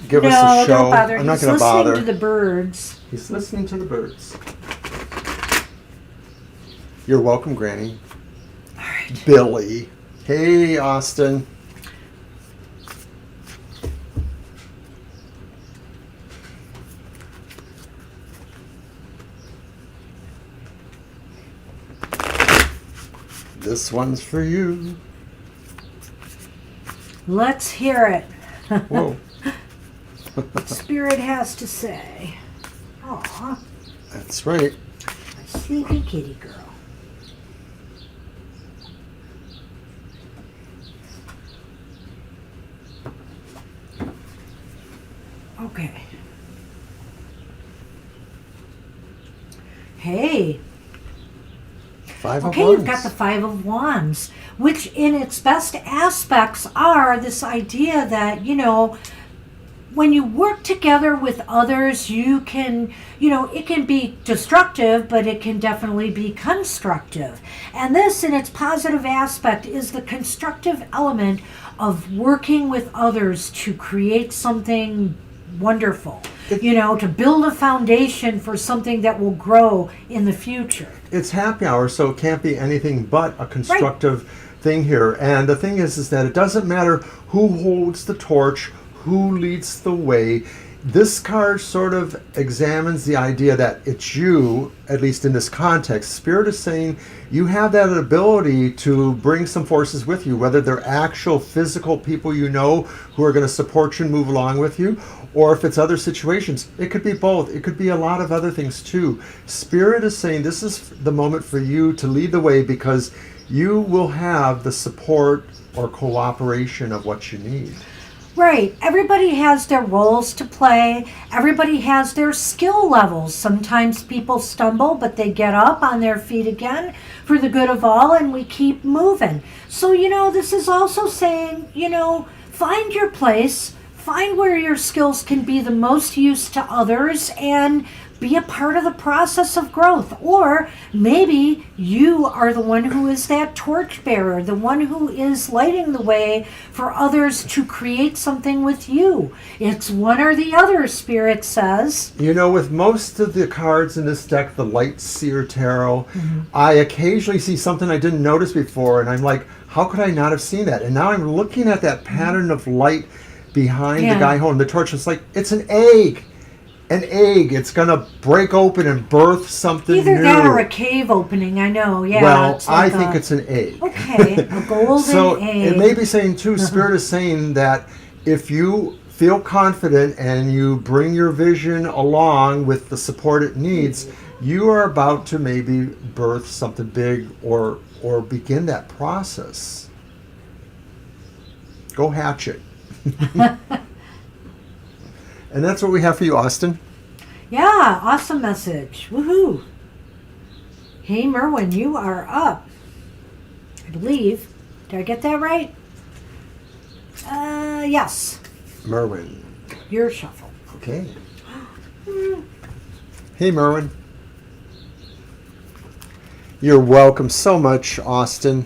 give us a show. No, don't bother. I'm not going to bother. He's listening to the birds. He's listening to the birds. You're welcome, Granny. All right. Billy. Hey, Austin. This one's for you. Let's hear it. Whoa. What Spirit has to say. Aw. That's right. My sleepy kitty girl. Okay. Hey. 5 of Wands. Okay, you've got the 5 of Wands, which in its best aspects are this idea that, you know, when you work together with others, you can, you know, it can be destructive, but it can definitely be constructive. And this, in its positive aspect, is the constructive element of working with others to create something wonderful. You know, to build a foundation for something that will grow in the future. It's happy hour, so it can't be anything but a constructive thing here. And the thing is that it doesn't matter who holds the torch, who leads the way. This card sort of examines the idea that it's you, at least in this context. Spirit is saying you have that ability to bring some forces with you, whether they're actual physical people you know who are going to support you and move along with you, or if it's other situations. It could be both. It could be a lot of other things too. Spirit is saying this is the moment for you to lead the way, because you will have the support or cooperation of what you need. Right. Everybody has their roles to play. Everybody has their skill levels. Sometimes people stumble, but they get up on their feet again for the good of all, and we keep moving. So, you know, this is also saying, you know, find your place, find where your skills can be the most use to others and be a part of the process of growth. Or maybe you are the one who is that torchbearer, the one who is lighting the way for others to create something with you. It's one or the other, Spirit says. You know, with most of the cards in this deck, the Light Seer Tarot, I occasionally see something I didn't notice before, and I'm like, how could I not have seen that? And now I'm looking at that pattern of light behind the guy holding the torch. It's like, it's an egg. An egg. It's going to break open and birth something Either new. that or a cave opening, I know. Yeah. Well, it's like I think it's an egg. Okay, a golden so egg. it may be saying, too, Spirit is saying that if you feel confident and you bring your vision along with the support it needs, you are about to maybe birth something big or begin that process. Go hatch it. And that's what we have for you, Austin. Yeah, awesome message. Woohoo. Hey, Merwin, you are up. I believe. Did I get that right? Yes. Merwin. Your shuffle. Okay. Hey, Merwin. You're welcome so much, Austin.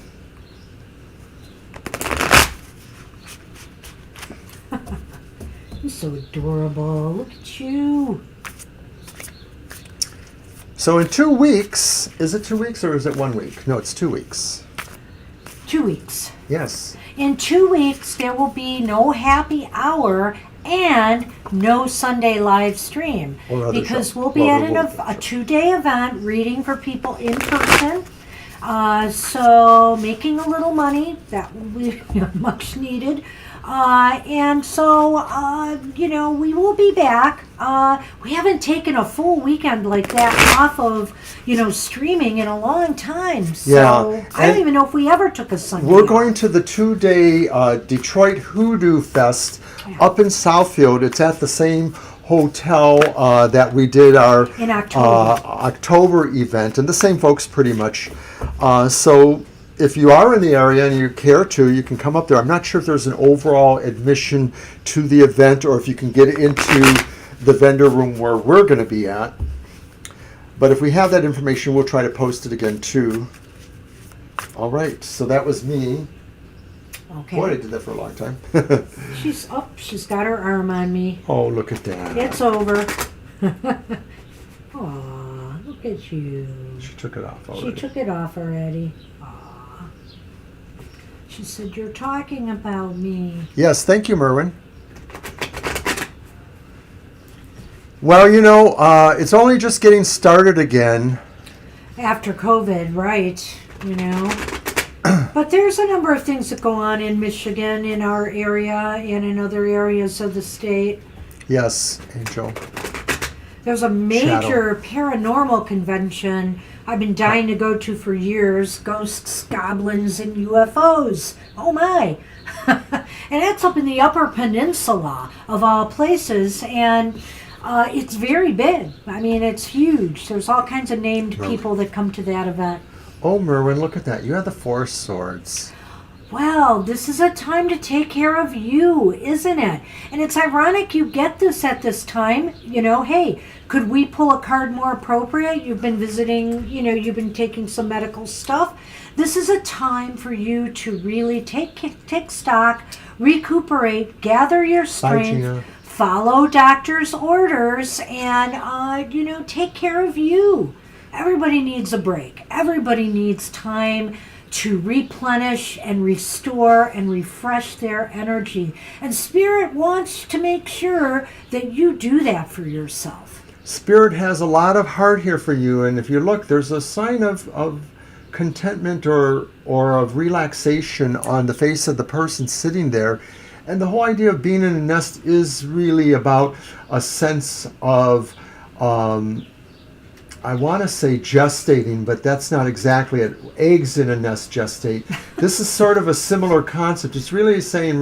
You're so adorable. Look at you. So in 2 weeks, is it 2 weeks or is it 1 week? No, it's 2 weeks. 2 weeks. Yes. In 2 weeks, there will be no happy hour and no Sunday live stream. Because we'll be at a 2-day event reading for people in person. So making a little money, that will be much needed. And so, we will be back. We haven't taken a full weekend like that off of, streaming in a long time. So Yeah. I don't even know if we ever took a Sunday. We're going to the 2-day Detroit Hoodoo Fest up in Southfield. It's at the same hotel that we did our In October. October event, and the same folks pretty much. So if you are in the area and you care to, you can come up there. I'm not sure if there's an overall admission to the event or if you can get into the vendor room where we're going to be at. But if we have that information, we'll try to post it again too. All right, so that was me. Okay. Boy, I did that for a long time. She's got her arm on me. Oh, look at that. It's over. Aw, look at you. She took it off already. She took it off already. Aw. She said, you're talking about me. Yes, thank you, Merwin. Well, it's only just getting started again. After COVID, right, But there's a number of things that go on in Michigan, in our area, and in other areas of the state. Yes, Angel. There's a major paranormal convention I've been dying to go to for years. Ghosts, goblins, and UFOs. Oh my. And that's up in the Upper Peninsula, of all places. And it's very big. I mean, it's huge. There's all kinds of named people that come to that event. Oh, Merwin, look at that. You have the 4 swords. Well, this is a time to take care of you, isn't it? And it's ironic you get this at this time. Hey, could we pull a card more appropriate? You've been visiting, you've been taking some medical stuff. This is a time for you to really take stock, recuperate, gather your strength, follow doctor's orders, and, take care of you. Everybody needs a break. Everybody needs time to replenish and restore and refresh their energy. And Spirit wants to make sure that you do that for yourself. Spirit has a lot of heart here for you, and if you look, there's a sign of contentment or of relaxation on the face of the person sitting there. And the whole idea of being in a nest is really about a sense of I want to say gestating, but that's not exactly it. Eggs in a nest gestate. This is sort of a similar concept. It's really saying,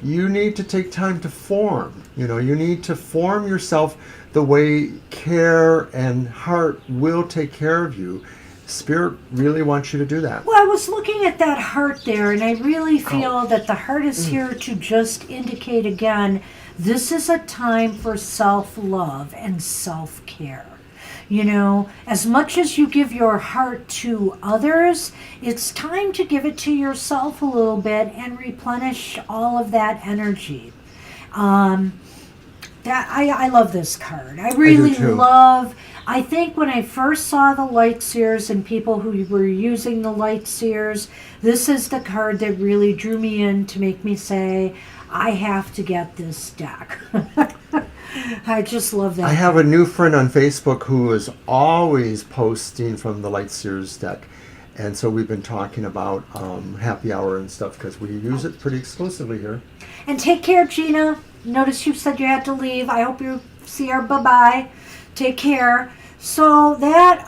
you need to take time to form. You need to form yourself the way care and heart will take care of you. Spirit really wants you to do that. Well, I was looking at that heart there, and I really feel that the heart is here to just indicate again, this is a time for self-love and self-care. You know, as much as you give your heart to others, it's time to give it to yourself a little bit and replenish all of that energy. That I love this card. I really love. I think when I first saw the light seers and people who were using the light seers, this is the card that really drew me in to make me say, I have to get this deck. I just love that. I have a new friend on Facebook who is always posting from the light seers deck. And so we've been talking about happy hour and stuff because we use it pretty exclusively here. And take care, Gina. Notice you said you had to leave. I hope you see her. Bye-bye. Take care. So that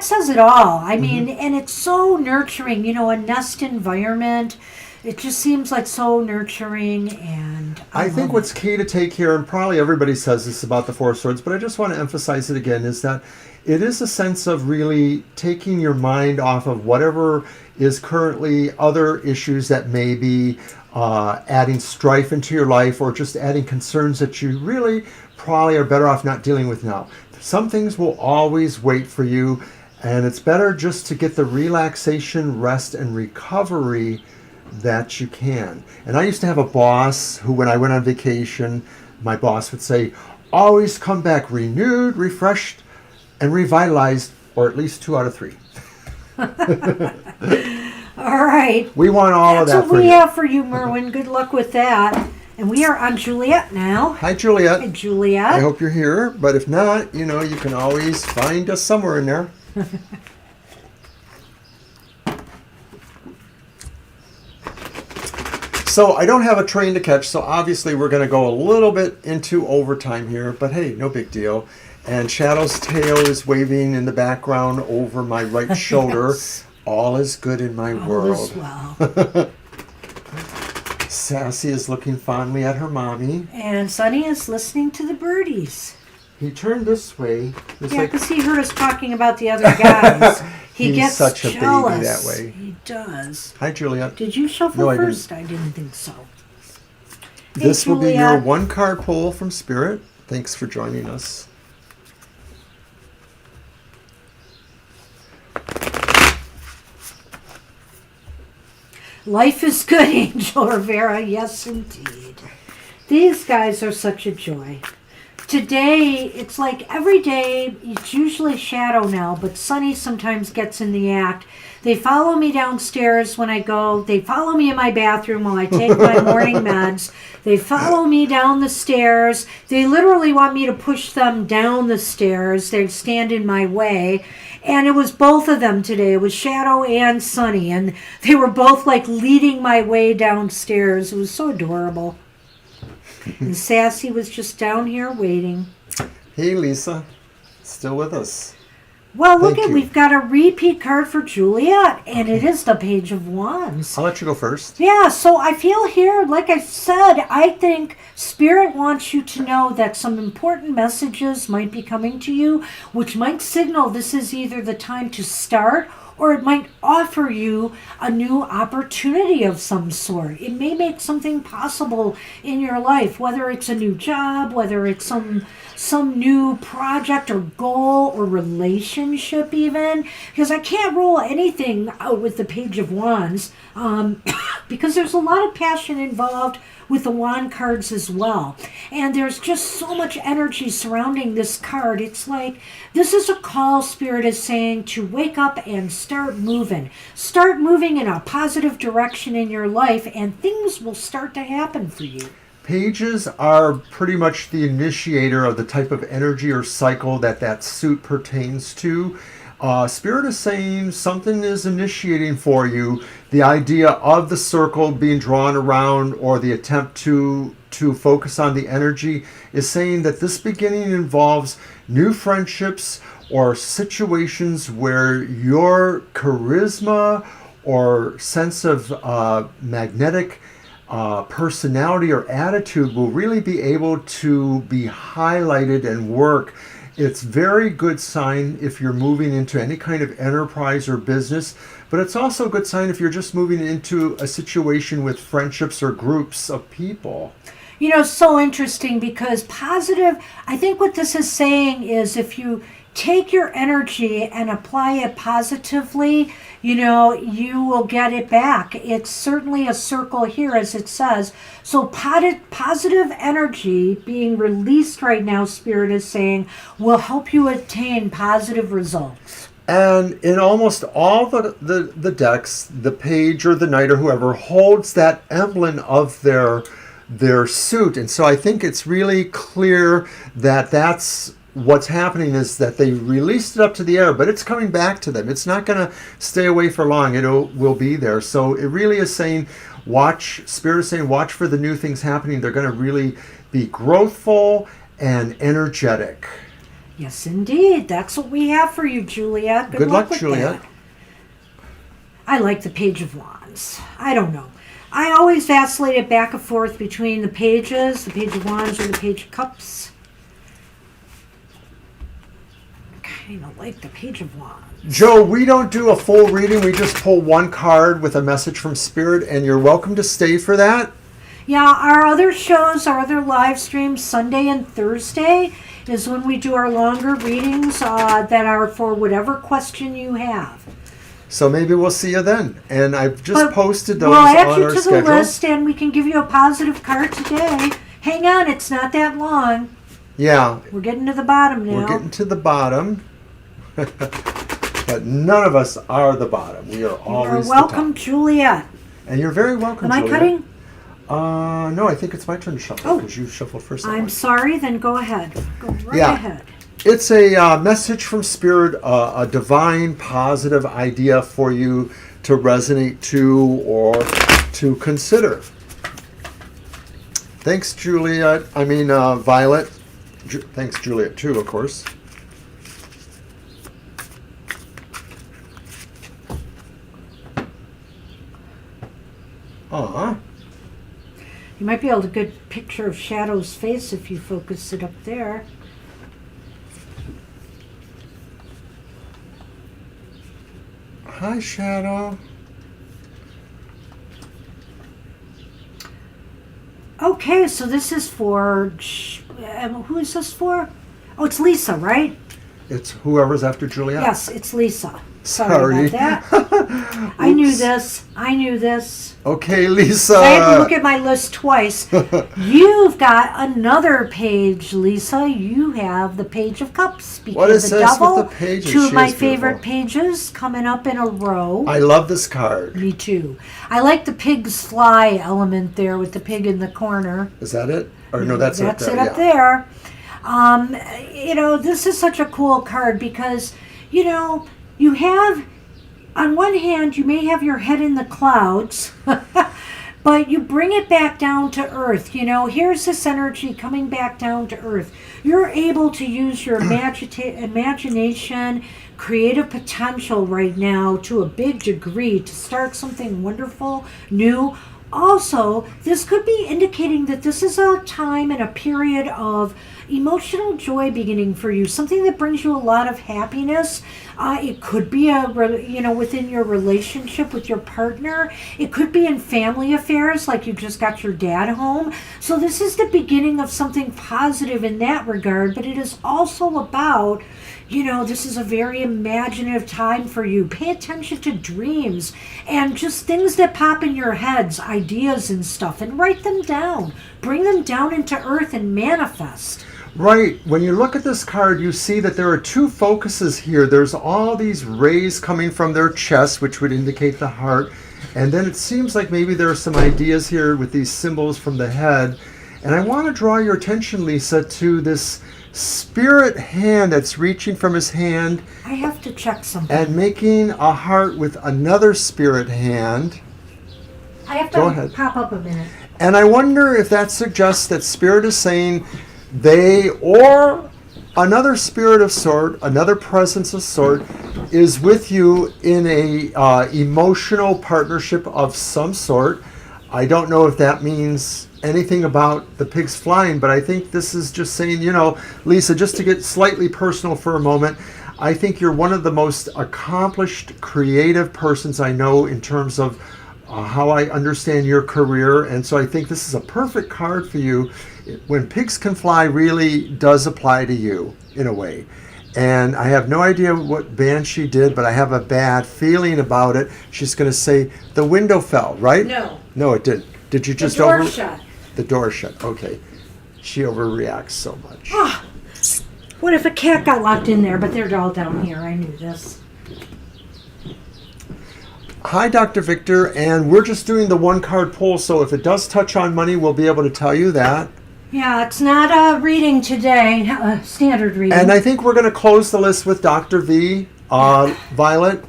says it all. I mean, and it's so nurturing. You know, a nest environment. It just seems like so nurturing, and I think what's key to take here, and probably everybody says this about the Four of Swords, but I just want to emphasize it again, is that it is a sense of really taking your mind off of whatever is currently other issues that may be adding strife into your life or just adding concerns that you really probably are better off not dealing with now. Some things will always wait for you, and it's better just to get the relaxation, rest, and recovery that you can. And I used to have a boss who, when I went on vacation, my boss would say, always come back renewed, refreshed, and revitalized, or at least 2 out of 3. All right. We want all of that for you. That's what we have for you, Merwin. Good luck with that. And we are on Juliet now. Hi, Juliet. Hi, Juliet. I hope you're here, but if not, you know, you can always find us somewhere in there. So I don't have a train to catch, so obviously we're going to go a little bit into overtime here, but hey, no big deal. And Shadow's tail is waving in the background over my right shoulder. Yes. All is good in my world. All is well. Sassy is looking fondly at her mommy. And Sonny is listening to the birdies. He turned this way. Yeah, because he heard us talking about the other guys. He gets such a jealous. baby that way. He does. Hi, Juliet. Did you shuffle No, first? I didn't think so. This Hey, will be your Juliet. one card pull from Spirit. Thanks for joining us. Life is good, Angel Rivera. Yes, indeed. These guys are such a joy. Today, it's like every day, it's usually Shadow now, but Sunny sometimes gets in the act. They follow me downstairs when I go. They follow me in my bathroom while I take my morning meds. They follow me down the stairs. They literally want me to push them down the stairs. They stand in my way. And it was both of them today. It was Shadow and Sunny. And they were both like leading my way downstairs. It was so adorable. And Sassy was just down here waiting. Hey, Lisa. Still with us. Well, look Thank at, you. we've got a repeat card for Juliet, and it is the Page of Wands. I'll let you go first. Yeah, so I feel here, like I said, I think Spirit wants you to know that some important messages might be coming to you, which might signal this is either the time to start or it might offer you a new opportunity of some sort. It may make something possible in your life, whether it's a new job, whether it's some new project or goal or relationship even, because I can't rule anything out with the Page of Wands, because there's a lot of passion involved with the wand cards as well. And there's just so much energy surrounding this card. It's like this is a call Spirit is saying to wake up and start moving. Start moving in a positive direction in your life, and things will start to happen for you. Pages are pretty much the initiator of the type of energy or cycle that suit pertains to. Spirit is saying something is initiating for you. The idea of the circle being drawn around or the attempt to focus on the energy is saying that this beginning involves new friendships or situations where your charisma or sense of magnetic personality or attitude will really be able to be highlighted and work It's very good sign if you're moving into any kind of enterprise or business, but it's also a good sign if you're just moving into a situation with friendships or groups of people. You know, so interesting because positive, I think what this is saying is if you take your energy and apply it positively, you know, you will get it back. It's certainly a circle here, as it says. So positive energy being released right now, Spirit is saying, will help you attain positive results. And in almost all the decks, the page or the knight or whoever holds that emblem of their suit. And so I think it's really clear that that's what's happening, is that they released it up to the air, but it's coming back to them. It's not going to stay away for long. It will be there. So it really is saying, watch, Spirit is saying, watch for the new things happening. They're going to really be growthful and energetic. Yes, indeed. That's what we have for you, Juliet. Good luck, with Juliet. that. I like the Page of Wands. I don't know. I always vacillated back and forth between the pages, the Page of Wands or the Page of Cups. Kind of like the Page of Wands. Joe, we don't do a full reading. We just pull one card with a message from Spirit, and you're welcome to stay for that. Yeah, our other shows, our other live streams, Sunday and Thursday, is when we do our longer readings that are for whatever question you have. So maybe we'll see you then. And I've just posted those we'll add on you our to schedule. the list, and we can give you a positive card today. Hang on, it's not that long. Yeah. We're getting to the bottom now. We're getting to the bottom. But none of us are the bottom. We are always You're welcome, the top. Juliet. And you're very welcome, Am Juliet. I cutting? No, I think it's my turn to shuffle because you shuffled first. I'm sorry, then go ahead. Go right Yeah. ahead. It's a message from Spirit, a divine, positive idea for you to resonate to or to consider. Thanks, Juliet. Violet. Thanks, Juliet, too, of course. You might be able to get a good picture of Shadow's face if you focus it up there. Hi, Shadow. Okay, so this is for... who is this for? Oh, it's Lisa, right? It's whoever's after Juliet. Yes, it's Lisa. Sorry. About that. I knew this. Okay, Lisa. I had to look at my list twice. You've got another page, Lisa. You have the Page of Cups. Speaking What is of the this devil, with the pages? two of She my is favorite beautiful. pages coming up in a row. I love this card. Me too. I like the pig's fly element there with the pig in the corner. Is that it? Or no, that's up there. it up there. This is such a cool card because, you have, on one hand, you may have your head in the clouds, but you bring it back down to earth. Here's this energy coming back down to earth. You're able to use your imagination, creative potential right now to a big degree to start something wonderful, new. Also, this could be indicating that this is a time and a period of emotional joy beginning for you, something that brings you a lot of happiness. It could be within your relationship with your partner. It could be in family affairs, like you just got your dad home. So this is the beginning of something positive in that regard, but it is also about, this is a very imaginative time for you. Pay attention to dreams and just things that pop in your heads, ideas and stuff, and write them down. Bring them down into earth and manifest. Right. When you look at this card, you see that there are two focuses here. There's all these rays coming from their chest, which would indicate the heart. And then it seems like maybe there are some ideas here with these symbols from the head. And I want to draw your attention, Lisa, to this spirit hand that's reaching from his hand. I have to check something. And making a heart with another spirit hand. I have Go to ahead. pop up a minute. And I wonder if that suggests that Spirit is saying they or another spirit of sort, another presence of sort, is with you in a emotional partnership of some sort. I don't know if that means anything about the pigs flying, but I think this is just saying, Lisa, just to get slightly personal for a moment, I think you're one of the most accomplished, creative persons I know in terms of how I understand your career. And so I think this is a perfect card for you. When pigs can fly really does apply to you in a way. And I have no idea what Banshee did, but I have a bad feeling about it. She's going to say the window fell, right? No, it didn't. Did you just the door shut? The door shut. Okay. She overreacts so much. Oh, what if a cat got locked in there? But they're all down here. I knew this. Hi, Dr. Victor, and we're just doing the one card pull, so if it does touch on money, we'll be able to tell you that. Yeah, it's not a reading today, a standard reading. And I think we're going to close the list with Dr. V, Violet.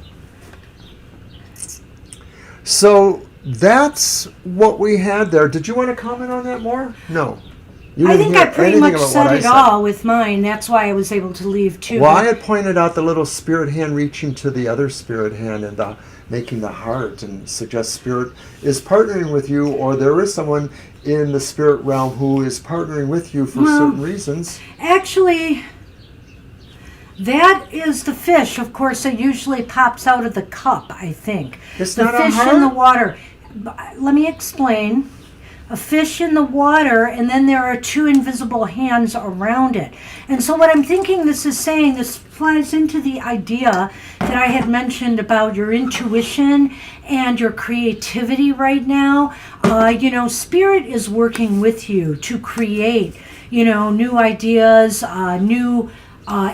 So that's what we had there. Did you want to comment on that more? No. I think I pretty much said it all with mine. That's why I was able to leave too. Well, I had pointed out the little spirit hand reaching to the other spirit hand and making the heart, and suggest spirit is partnering with you, or there is someone in the spirit realm who is partnering with you for certain reasons. Actually, that is the fish. Of course, it usually pops out of the cup, I think. It's the not fish a heart? in the water. Let me explain. A fish in the water, and then there are two invisible hands around it. And so what I'm thinking this is saying, this flies into the idea that I had mentioned about your intuition and your creativity right now. Spirit is working with you to create, new ideas, new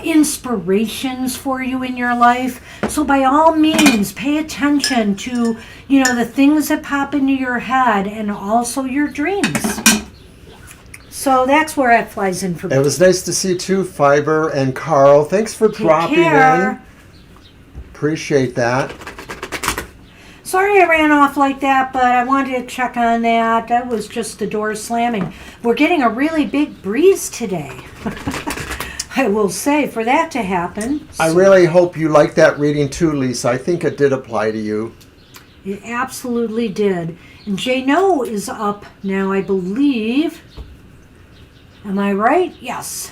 inspirations for you in your life. So by all means, pay attention to, the things that pop into your head and also your dreams. So that's where it flies in for me. It was nice to see you too, Fiber and Carl. Thanks for dropping in. Appreciate that. Sorry I ran off like that, but I wanted to check on that. That was just the door slamming. We're getting a really big breeze today. I will say, for that to happen. I really hope you liked that reading too, Lisa. I think it did apply to you. It absolutely did. And Jano is up now, I believe. Am I right? Yes.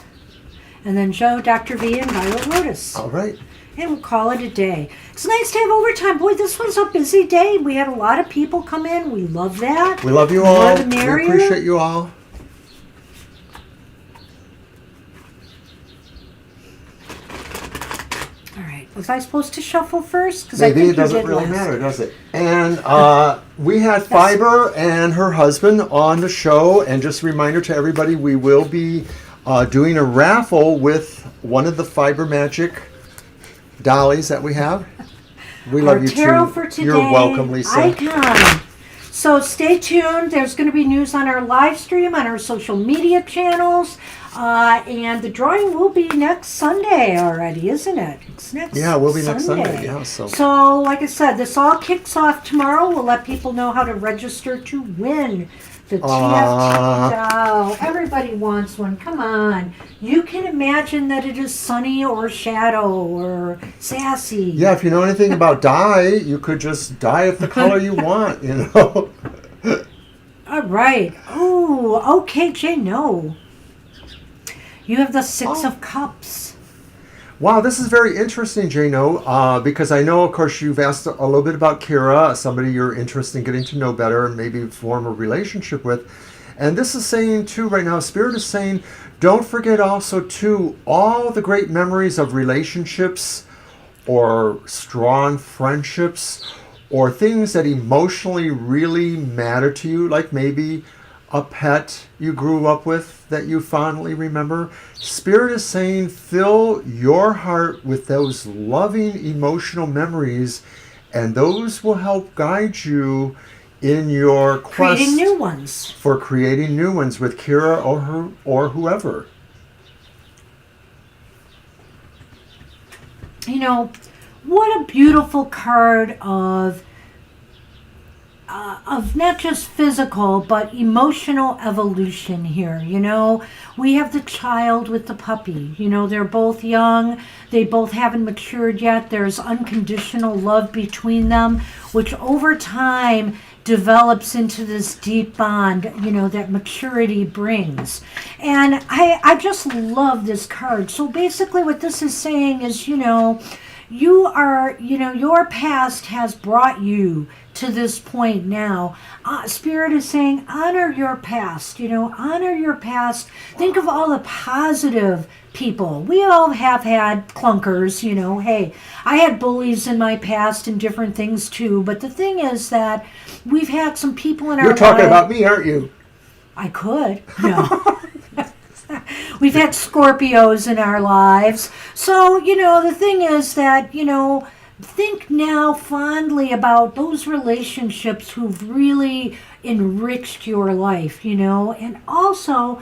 And then Joe, Dr. V, and Violet Lotus. All right. And we'll call it a day. It's nice to have overtime. Boy, this was a busy day. We had a lot of people come in. We love that. We love you all. We appreciate you all. Was I supposed to shuffle first? Maybe it doesn't really matter, does it? And we had Fiber and her husband on the show. And just a reminder to everybody, we will be doing a raffle with one of the Fiber Magic dollies that we have. We love you tarot too. For today, you're welcome, Lisa. Icon. So stay tuned. There's going to be news on our live stream, on our social media channels. And the drawing will be next Sunday already, isn't it? It's next we'll be next Sunday. Yeah, so, like I said, this all kicks off tomorrow. We'll let people know how to register to win the TFT doll. Everybody wants one. Come on. You can imagine that it is Sunny or Shadow or Sassy. Yeah, if you know anything about dye, you could just dye it the color you want, All right. Oh, okay, Jay, no. You have the Six of Cups. Wow, this is very interesting, Jano, because I know, of course, you've asked a little bit about Kira, somebody you're interested in getting to know better and maybe form a relationship with. And this is saying, too, right now, Spirit is saying, don't forget also, too, all the great memories of relationships or strong friendships or things that emotionally really matter to you, like maybe a pet you grew up with that you fondly remember. Spirit is saying, fill your heart with those loving emotional memories, and those will help guide you in your quest creating new ones. For creating new ones with Kira or whoever. What a beautiful card of not just physical, but emotional evolution here. We have the child with the puppy. They're both young. They both haven't matured yet. There's unconditional love between them, which over time develops into this deep bond, that maturity brings. And I just love this card. So basically what this is saying is, you are, your past has brought you to this point now. Spirit is saying, honor your past, honor your past. Think of all the positive people. We all have had clunkers, hey, I had bullies in my past and different things too. But the thing is that we've had some people in our lives. You're talking about me, aren't you? I could. No. We've had Scorpios in our lives. So, the thing is that, think now fondly about those relationships who've really enriched your life, and also,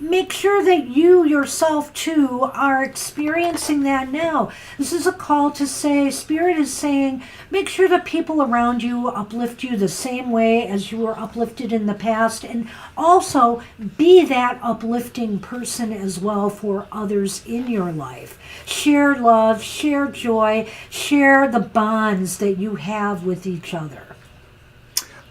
make sure that you yourself too are experiencing that now. This is a call to say, Spirit is saying, make sure that people around you uplift you the same way as you were uplifted in the past, and also be that uplifting person as well for others in your life. Share love, share joy, share the bonds that you have with each other.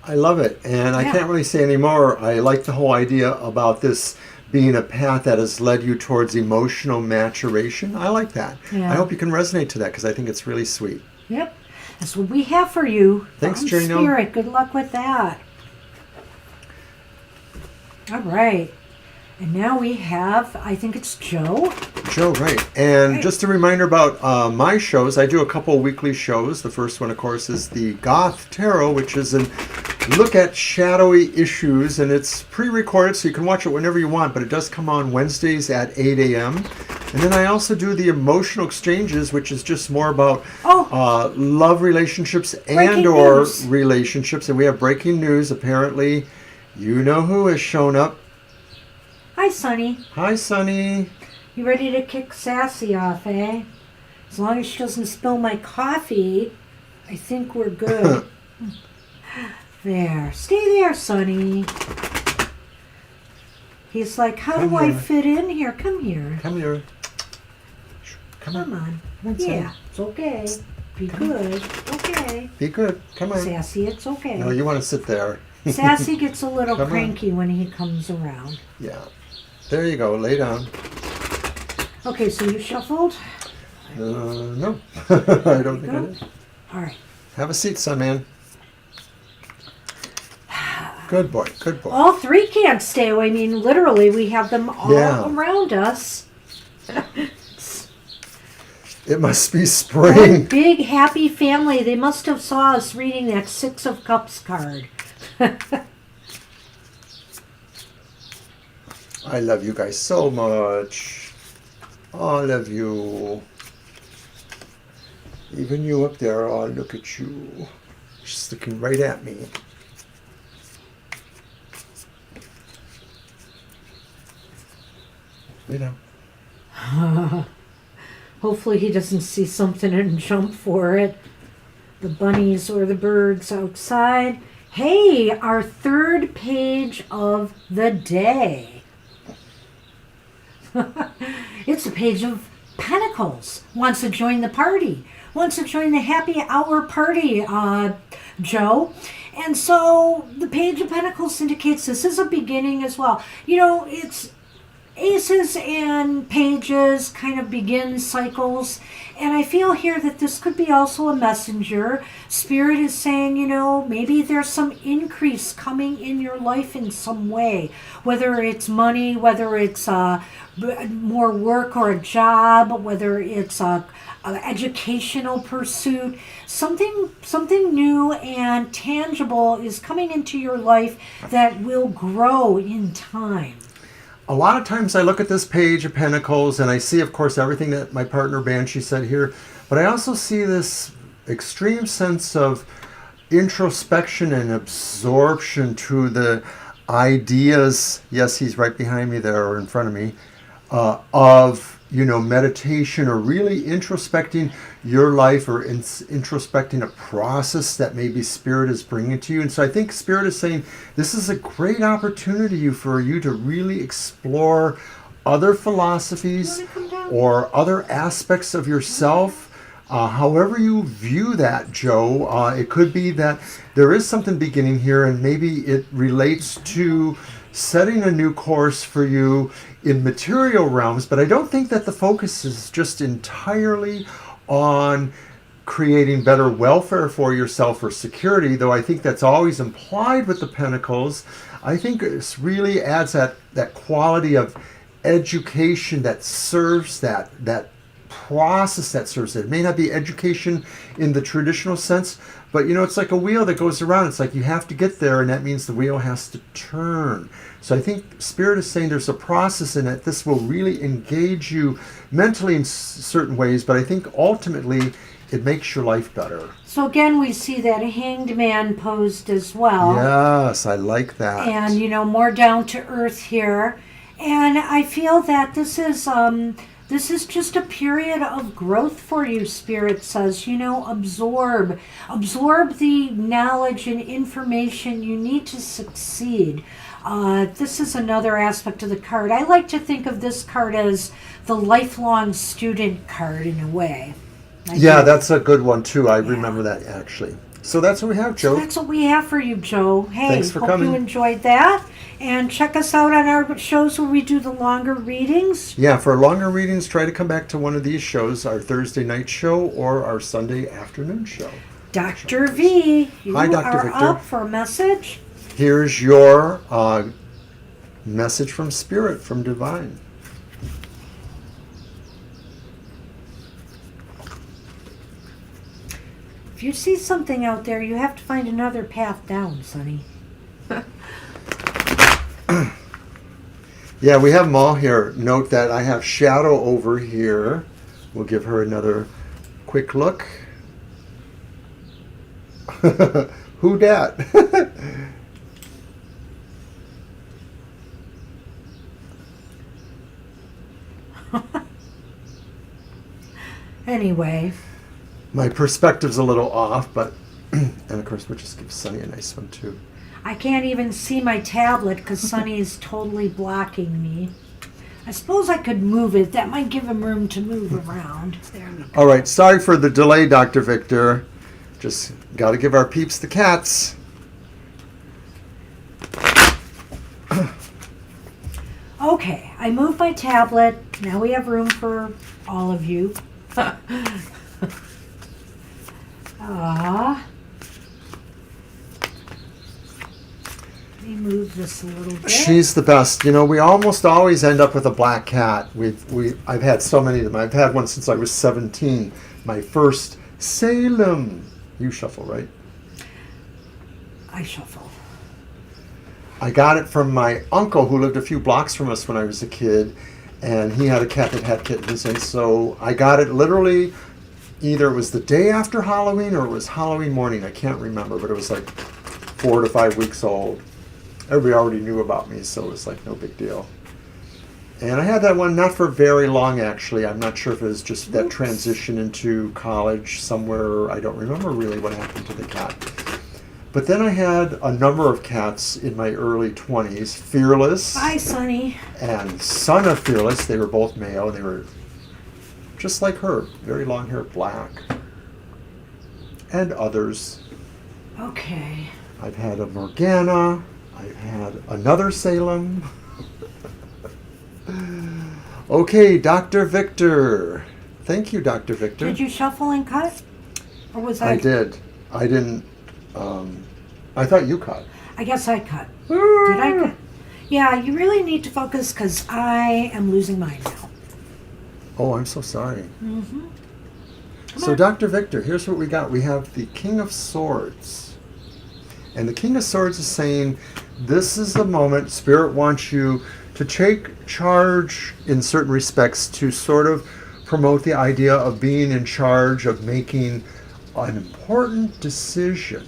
I love it, and I can't really say any more. I like the whole idea about this being a path that has led you towards emotional maturation. I like that. Yeah. I hope you can resonate to that because I think it's really sweet. Yep. That's what we have for you. Thanks, from Jano. Spirit. Good luck with that. All right. And now we have, I think it's Joe. Joe, right. And just a reminder about my shows. I do a couple of weekly shows. The first one, of course, is the Goth Tarot, which is a look at shadowy issues. And it's pre-recorded, so you can watch it whenever you want. But it does come on Wednesdays at 8 a.m. And then I also do the Emotional Exchanges, which is just more about love relationships and or relationships. And we have breaking news. Apparently, you know who has shown up. Hi, Sonny. Hi, Sonny. You ready to kick Sassy off, eh? As long as she doesn't spill my coffee, I think we're good. There. Stay there, Sonny. He's like, how do I fit in here? Come here. Come here. Come on. Yeah, it's okay. Be good. Okay. Be good. Come on. Sassy, it's okay. No, you want to sit there. Sassy gets a little cranky when he comes around. Yeah. There you go. Lay down. Okay, so you shuffled? No. I don't think I did. All right. Have a seat, son, man. Good boy. Good boy. All three can't stay away. I mean, literally, we have them all around us. It must be spring. One big happy family. They must have saw us reading that Six of Cups card. I love you guys so much. All of you. Even you up there. Oh, look at you. Just looking right at me. You know. Hopefully he doesn't see something and jump for it. The bunnies or the birds outside. Hey, our third page of the day. It's a page of Pentacles. Wants to join the party. Wants to join the happy hour party, Joe. And so the page of Pentacles indicates this is a beginning as well. It's aces and pages kind of begin cycles. And I feel here that this could be also a messenger. Spirit is saying, maybe there's some increase coming in your life in some way. Whether it's money, whether it's more work or a job, whether it's a educational pursuit. Something new and tangible is coming into your life that will grow in time. A lot of times I look at this page of Pentacles and I see, of course, everything that my partner Banshee said here, but I also see this extreme sense of introspection and absorption to the ideas, yes, he's right behind me there or in front of me, of meditation or really introspecting your life or introspecting a process that maybe Spirit is bringing to you. And so I think Spirit is saying this is a great opportunity for you to really explore other philosophies or other aspects of yourself. However you view that, Joe, it could be that there is something beginning here, and maybe it relates to setting a new course for you in material realms, but I don't think that the focus is just entirely on creating better welfare for yourself or security, though I think that's always implied with the Pentacles. I think it really adds that quality of education that serves that process that serves it. It may not be education in the traditional sense, but it's like a wheel that goes around. It's like you have to get there, and that means the wheel has to turn. So I think Spirit is saying there's a process in it. This will really engage you mentally in certain ways, but I think ultimately it makes your life better. So again, we see that Hanged Man posed as well. Yes, I like that. And, more down to earth here. And I feel that this is just a period of growth for you, Spirit says. Absorb the knowledge and information you need to succeed. This is another aspect of the card. I like to think of this card as the lifelong student card in a way. That's a good one too. I remember that actually. So that's what we have, Joe. So that's what we have for you, Joe. Hey, thanks for coming. Hope you enjoyed that. And check us out on our shows where we do the longer readings. Yeah, for longer readings, try to come back to one of these shows, our Thursday night show or our Sunday afternoon show. Dr. V, you Hi, Dr. are Victor. up for a message. Here's your message from Spirit, from Divine. If you see something out there, you have to find another path down, Sonny. Yeah, we have them all here. Note that I have Shadow over here. We'll give her another quick look. Who dat? Anyway. My perspective's a little off, but... and of course, we'll just give Sunny a nice one, too. I can't even see my tablet because Sunny is totally blocking me. I suppose I could move it. That might give him room to move around. There we go. All right, sorry for the delay, Dr. Victor. Just got to give our peeps the cats. Okay, I moved my tablet. Now we have room for all of you. Let me move this a little bit. She's the best. We almost always end up with a black cat. I've had so many of them. I've had one since I was 17. My first Salem. You shuffle, right? I shuffle. I got it from my uncle who lived a few blocks from us when I was a kid, and he had a cat that had kittens, and so I got it literally either it was the day after Halloween or it was Halloween morning. I can't remember, but it was like 4 to 5 weeks old. Everybody already knew about me, so it was like no big deal. And I had that one not for very long, actually. I'm not sure if it was just that transition into college somewhere. I don't remember really what happened to the cat. But then I had a number of cats in my early 20s. Fearless. Bye, Sonny. And Son of Fearless. They were both male. They were just like her. Very long hair, black. And others. Okay. I've had a Morgana. I've had another Salem. Okay, Dr. Victor. Thank you, Dr. Victor. Did you shuffle and cut? Or was I? I did. I didn't. I thought you cut. I guess I cut. Did I cut? Yeah, you really need to focus because I am losing mine now. Oh, I'm so sorry. Mm-hmm. So, Dr. Victor, here's what we got. We have the King of Swords. And the King of Swords is saying, this is the moment Spirit wants you to take charge in certain respects to sort of promote the idea of being in charge of making an important decision.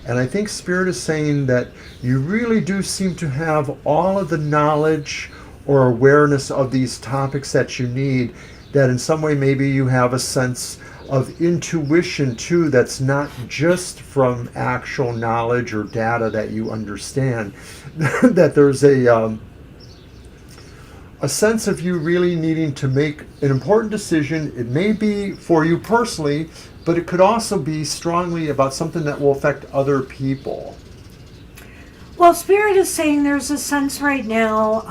And I think Spirit is saying that you really do seem to have all of the knowledge or awareness of these topics that you need, that in some way maybe you have a sense of intuition too that's not just from actual knowledge or data that you understand, that there's a a sense of you really needing to make an important decision. It may be for you personally, but it could also be strongly about something that will affect other people. Well, Spirit is saying there's a sense right now,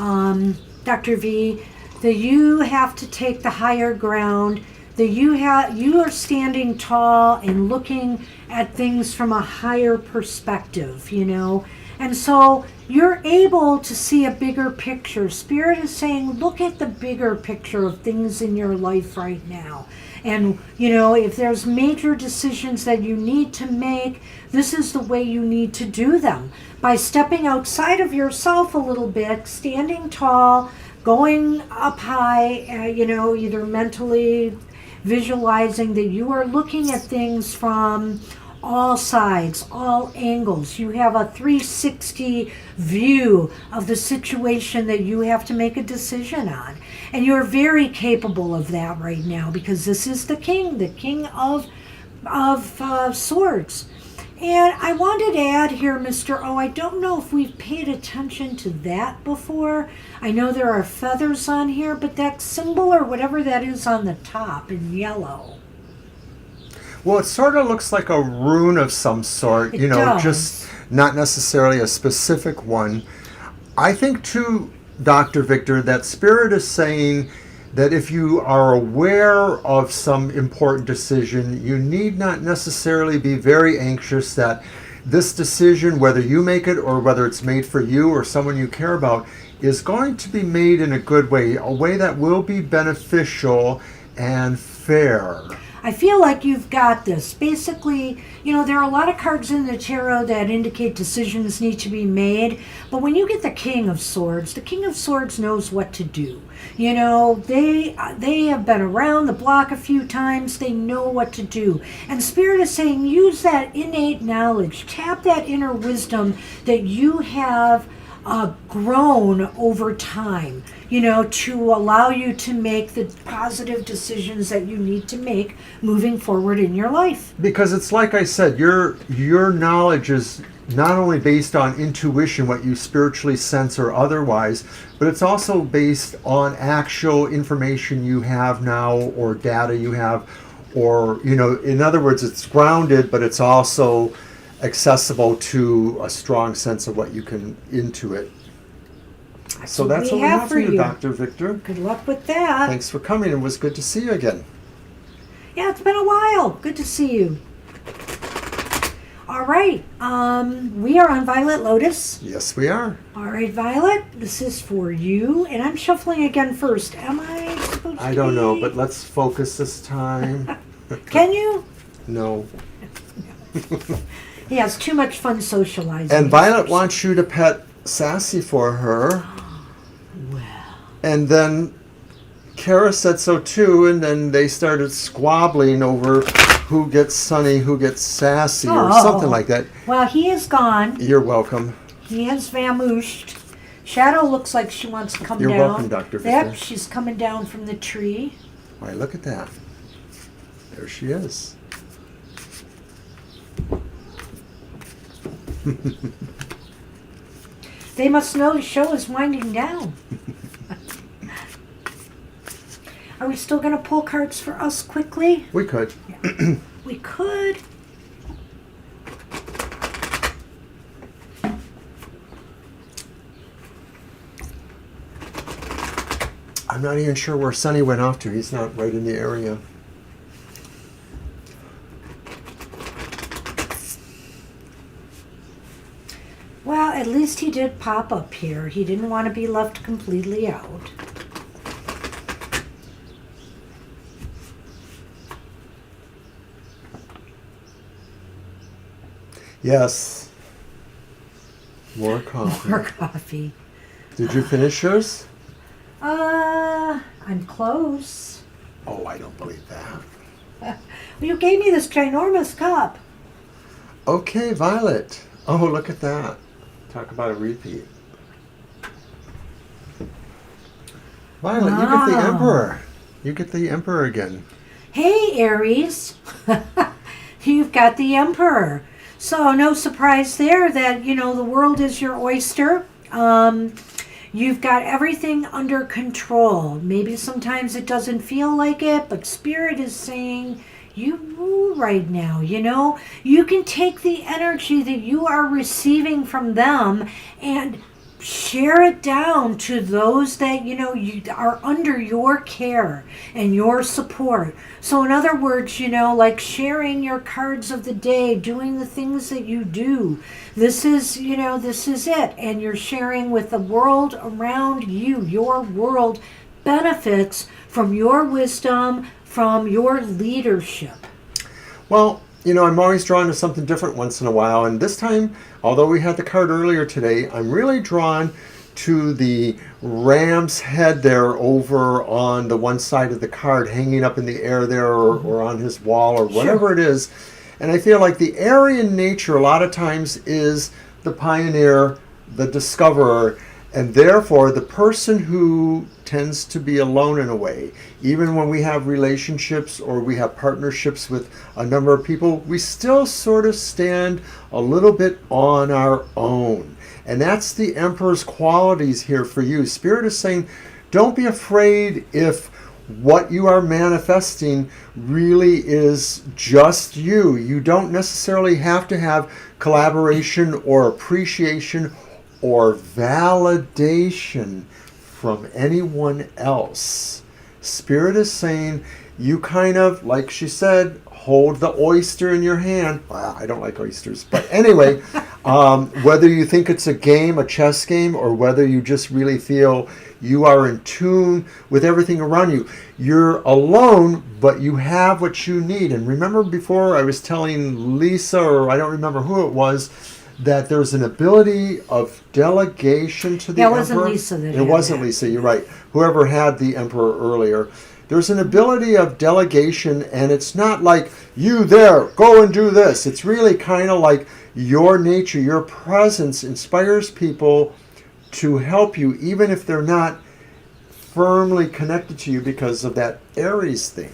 Dr. V, that you have to take the higher ground, that you are standing tall and looking at things from a higher perspective, And so you're able to see a bigger picture. Spirit is saying, look at the bigger picture of things in your life right now. And, if there's major decisions that you need to make, this is the way you need to do them. By stepping outside of yourself a little bit, standing tall, going up high, either mentally visualizing that you are looking at things from all sides, all angles. You have a 360 view of the situation that you have to make a decision on. And you're very capable of that right now, because this is the king of swords. And I wanted to add here, Mr. O, I don't know if we've paid attention to that before. I know there are feathers on here, but that symbol or whatever that is on the top in yellow. Well, it sort of looks like a rune of some sort, It does. just not necessarily a specific one. I think, too, Dr. Victor, that Spirit is saying that if you are aware of some important decision, you need not necessarily be very anxious that this decision, whether you make it or whether it's made for you or someone you care about, is going to be made in a good way, a way that will be beneficial and fair. I feel like you've got this. Basically, there are a lot of cards in the tarot that indicate decisions need to be made. But when you get the King of Swords knows what to do. They have been around the block a few times. They know what to do. And Spirit is saying, use that innate knowledge. Tap that inner wisdom that you have grown over time, to allow you to make the positive decisions that you need to make moving forward in your life. Because it's like I said, your knowledge is not only based on intuition, what you spiritually sense or otherwise, but it's also based on actual information you have now or data you have, or, in other words, it's grounded, but it's also accessible to a strong sense of what you can intuit. So that's what we have for you, Dr. Victor. Good luck with that. Thanks for coming. It was good to see you again. Yeah, it's been a while. Good to see you. All right. We are on Violet Lotus. Yes, we are. All right, Violet, this is for you. And I'm shuffling again first. Am I supposed to? I don't know, but let's focus this time. Can you? No. He has too much fun socializing. And Violet wants you to pet Sassy for her. Well. And then Kara said so too, and then they started squabbling over who gets Sunny, who gets Sassy, or something like that. Well, he is gone. You're welcome. He has vamooshed. Shadow looks like she wants to come down. You're welcome, Dr. Victor. Yep, she's coming down from the tree. Why, look at that. There she is. They must know the show is winding down. Are we still going to pull cards for us quickly? We could. Yeah. We could. I'm not even sure where Sunny went off to. He's not right in the area. Well, at least he did pop up here. He didn't want to be left completely out. Yes. More coffee. More coffee. Did you finish yours? I'm close. Oh, I don't believe that. Well, you gave me this ginormous cup. Okay, Violet. Oh, look at that. Talk about a repeat. Violet, you get the Emperor. You get the Emperor again. Hey, Aries. You've got the Emperor. So no surprise there that, the world is your oyster. You've got everything under control. Maybe sometimes it doesn't feel like it, but Spirit is saying, you rule right now, you know? You can take the energy that you are receiving from them and share it down to those that, you know, you are under your care and your support. So in other words, you know, like sharing your cards of the day, doing the things that you do. This is, you know, this is it. And you're sharing with the world around you. Your world benefits from your wisdom, from your leadership. Well, you know, I'm always drawn to something different once in a while. And this time, although we had the card earlier today, I'm really drawn to the ram's head there over on the one side of the card, hanging up in the air there, or on his wall, or whatever it is. And I feel like the Aryan nature a lot of times is the pioneer, the discoverer, and therefore the person who tends to be alone in a way. Even when we have relationships or we have partnerships with a number of people, we still sort of stand a little bit on our own. And that's the Emperor's qualities here for you. Spirit is saying, don't be afraid if what you are manifesting really is just you. You don't necessarily have to have collaboration or appreciation or validation from anyone else. Spirit is saying, you kind of, like she said, hold the oyster in your hand. Well, I don't like oysters. But anyway, whether you think it's a game, a chess game, or whether you just really feel you are in tune with everything around you. You're alone, but you have what you need. And remember before I was telling Lisa, or I don't remember who it was, that there's an ability of delegation to the Emperor. It wasn't Lisa that It wasn't Lisa, you're right. Whoever had the Emperor earlier. There's an ability of delegation, and it's not like, you there, go and do this. It's really kind of like your nature, your presence inspires people to help you, even if they're not firmly connected to you because of that Aries thing.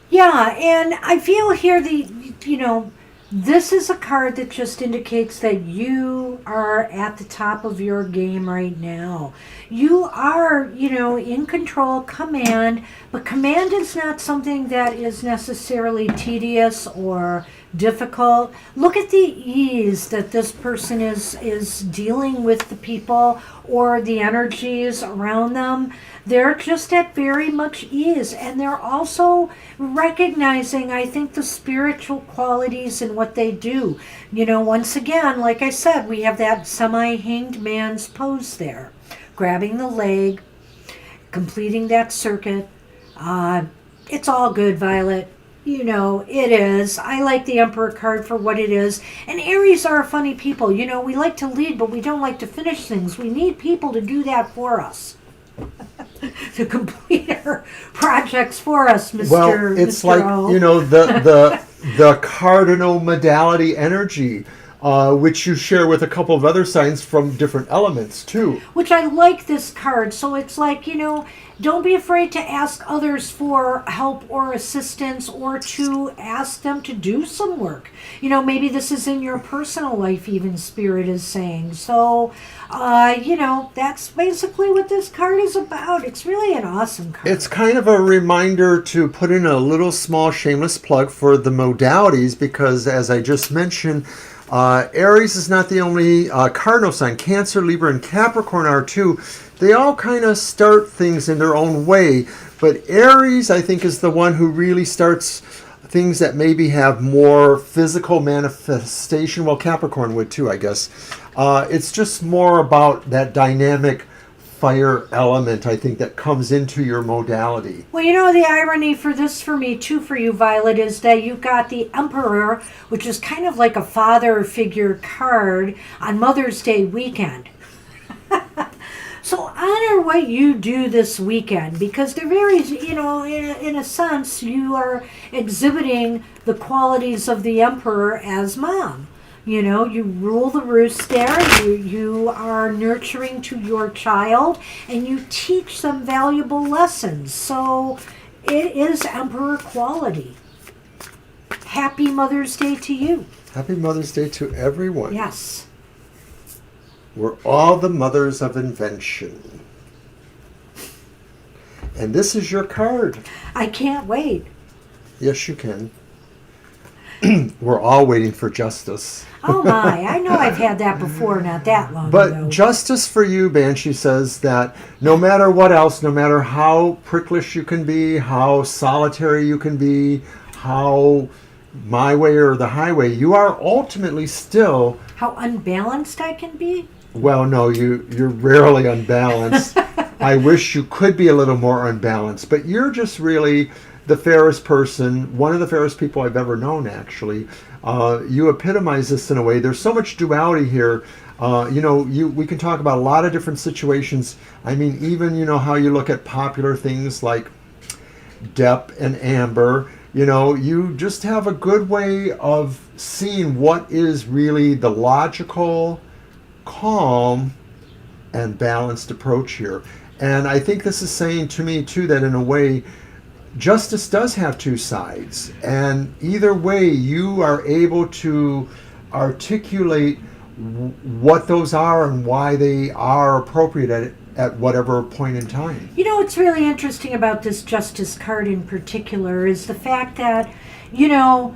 Yeah, and I feel here this is a card that just indicates that you are at the top of your game right now. You are, in control, command, but command is not something that is necessarily tedious or difficult. Look at the ease that this person is dealing with the people or the energies around them. They're just at very much ease, and they're also recognizing, I think, the spiritual qualities in what they do. Once again, like I said, we have that semi-hanged man's pose there, grabbing the leg, completing that circuit. It's all good, Violet. It is. I like the Emperor card for what it is. And Aries are funny people. We like to lead, but we don't like to finish things. We need people to do that for us. To complete our projects for us, Mr. Well, it's Mr. like, O. the cardinal modality energy, which you share with a couple of other signs from different elements, too. Which I like this card. So it's like, don't be afraid to ask others for help or assistance, or to ask them to do some work. Maybe this is in your personal life, even, Spirit is saying. So, that's basically what this card is about. It's really an awesome card. It's kind of a reminder to put in a little small shameless plug for the modalities, because as I just mentioned, Aries is not the only cardinal sign. Cancer, Libra, and Capricorn are too. They all kind of start things in their own way, but Aries, I think, is the one who really starts things that maybe have more physical manifestation. Well, Capricorn would too, I guess. It's just more about that dynamic fire element, I think, that comes into your modality. Well, the irony for this, for me, too, for you, Violet, is that you've got the Emperor, which is kind of like a father figure card on Mother's Day weekend. So honor what you do this weekend, because they're very, in a sense, you are exhibiting the qualities of the Emperor as mom. You rule the roost there, you are nurturing to your child, and you teach them valuable lessons. So it is Emperor quality. Happy Mother's Day to you. Happy Mother's Day to everyone. Yes. We're all the mothers of invention. And this is your card. I can't wait. Yes, you can. We're all waiting for justice. Oh my, I know I've had that before, not that long But ago. justice for you, Banshee says that no matter what else, no matter how pricklish you can be, how solitary you can be, how my way or the highway, you are ultimately still... How unbalanced I can be? Well, no, you're rarely unbalanced. I wish you could be a little more unbalanced, but you're just really the fairest person, one of the fairest people I've ever known, actually. You epitomize this in a way. There's so much duality here. We can talk about a lot of different situations. I mean, even, how you look at popular things like Depp and Amber. You just have a good way of seeing what is really the logical, calm, and balanced approach here. And I think this is saying to me, too, that in a way, justice does have two sides. And either way, you are able to articulate what those are and why they are appropriate at whatever point in time. What's really interesting about this justice card in particular is the fact that,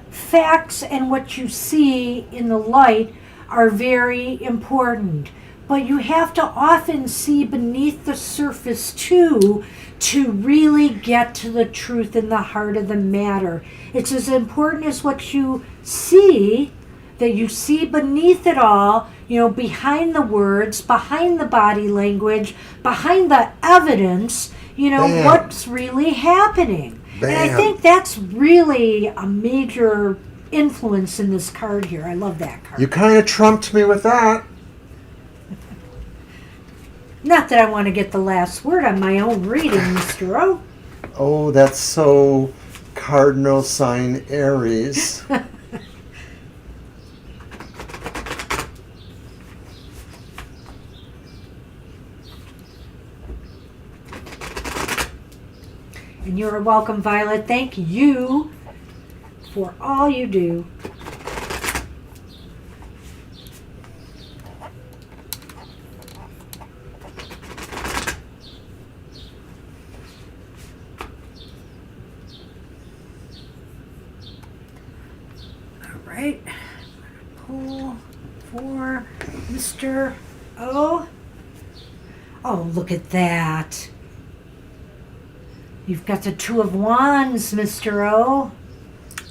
facts and what you see in the light are very important. But you have to often see beneath the surface, too, to really get to the truth in the heart of the matter. It's as important as what you see, that you see beneath it all, behind the words, behind the body language, behind the evidence, Bam. What's really happening. Bam. And I think that's really a major influence in this card here. I love that card. You kind of trumped me with that. Not that I want to get the last word on my own reading, Mr. O. Oh, that's so cardinal sign Aries. And you're welcome, Violet. Thank you for all you do. Right, pull for Mr. O. Oh, look at that. You've got the Two of Wands, Mr. O.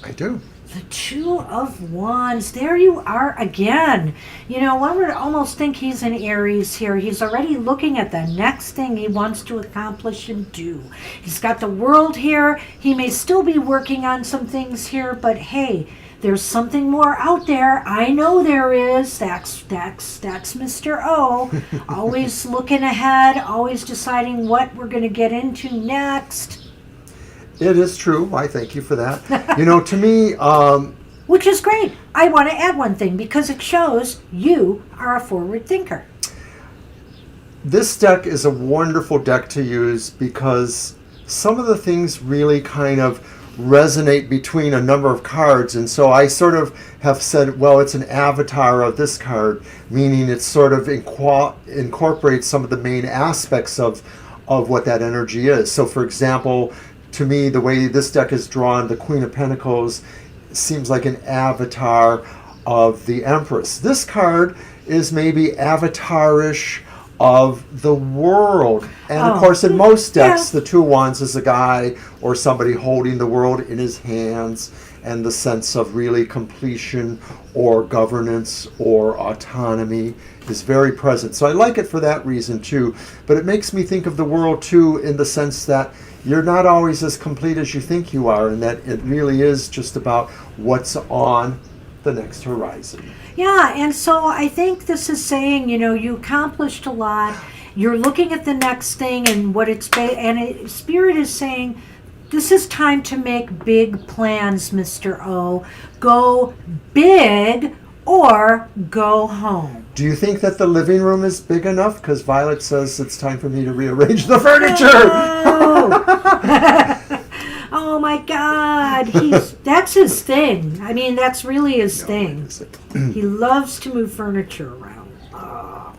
I do. The Two of Wands. There you are again. One would almost think he's in Aries here. He's already looking at the next thing he wants to accomplish and do. He's got the World here. He may still be working on some things here, but hey, there's something more out there. I know there is. That's Mr. O. Always looking ahead, always deciding what we're going to get into next. It is true. I thank you for that. To me... Which is great. I want to add one thing because it shows you are a forward thinker. This deck is a wonderful deck to use because some of the things really kind of resonate between a number of cards, and so I sort of have said, well, it's an avatar of this card, meaning it sort of incorporates some of the main aspects of what that energy is. So for example, to me, the way this deck is drawn, the Queen of Pentacles seems like an avatar of the Empress. This card is maybe avatarish of the world. And of course, in most decks, the Two of Wands is a guy or somebody holding the world in his hands, and the sense of really completion or governance or autonomy is very present. So I like it for that reason too. But it makes me think of the world too in the sense that you're not always as complete as you think you are, and that it really is just about what's on the next horizon. Yeah, and so I think this is saying, you accomplished a lot. You're looking at the next thing and what Spirit is saying, this is time to make big plans, Mr. O. Go big or go home. Do you think that the living room is big enough? Because Violet says it's time for me to rearrange the furniture. Oh my God, that's his thing. I mean, that's really his thing. He loves to move furniture around. Oh,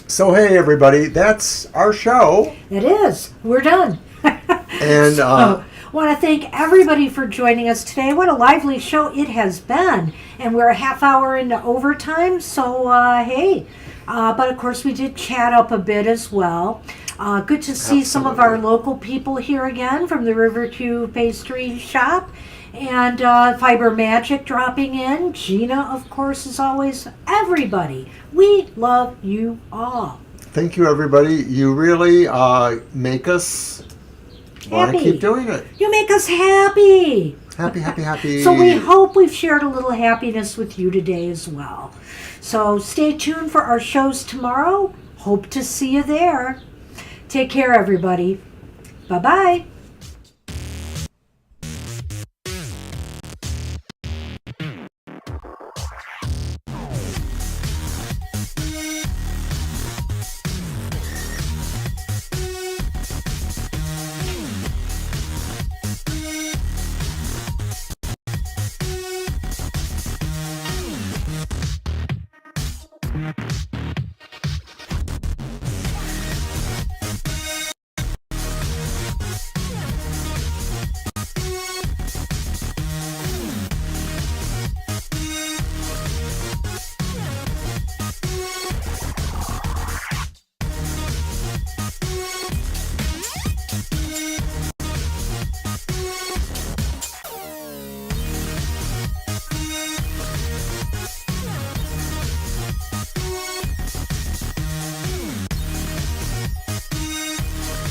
So, hey, everybody, that's our show. It is. We're done. And want to thank everybody for joining us today. What a lively show it has been. And we're a half hour into overtime, so hey. But of course, we did chat up a bit as well. Good to see some of our local people here again from the Riverview Pastry Shop. And Fiber Magic dropping in. Gina, of course, as always. Everybody, we love you all. Thank you, everybody. You really make us want to keep doing it. You make us happy. Happy. So we hope we've shared a little happiness with you today as well. So stay tuned for our shows tomorrow. Hope to see you there. Take care, everybody. Bye-bye.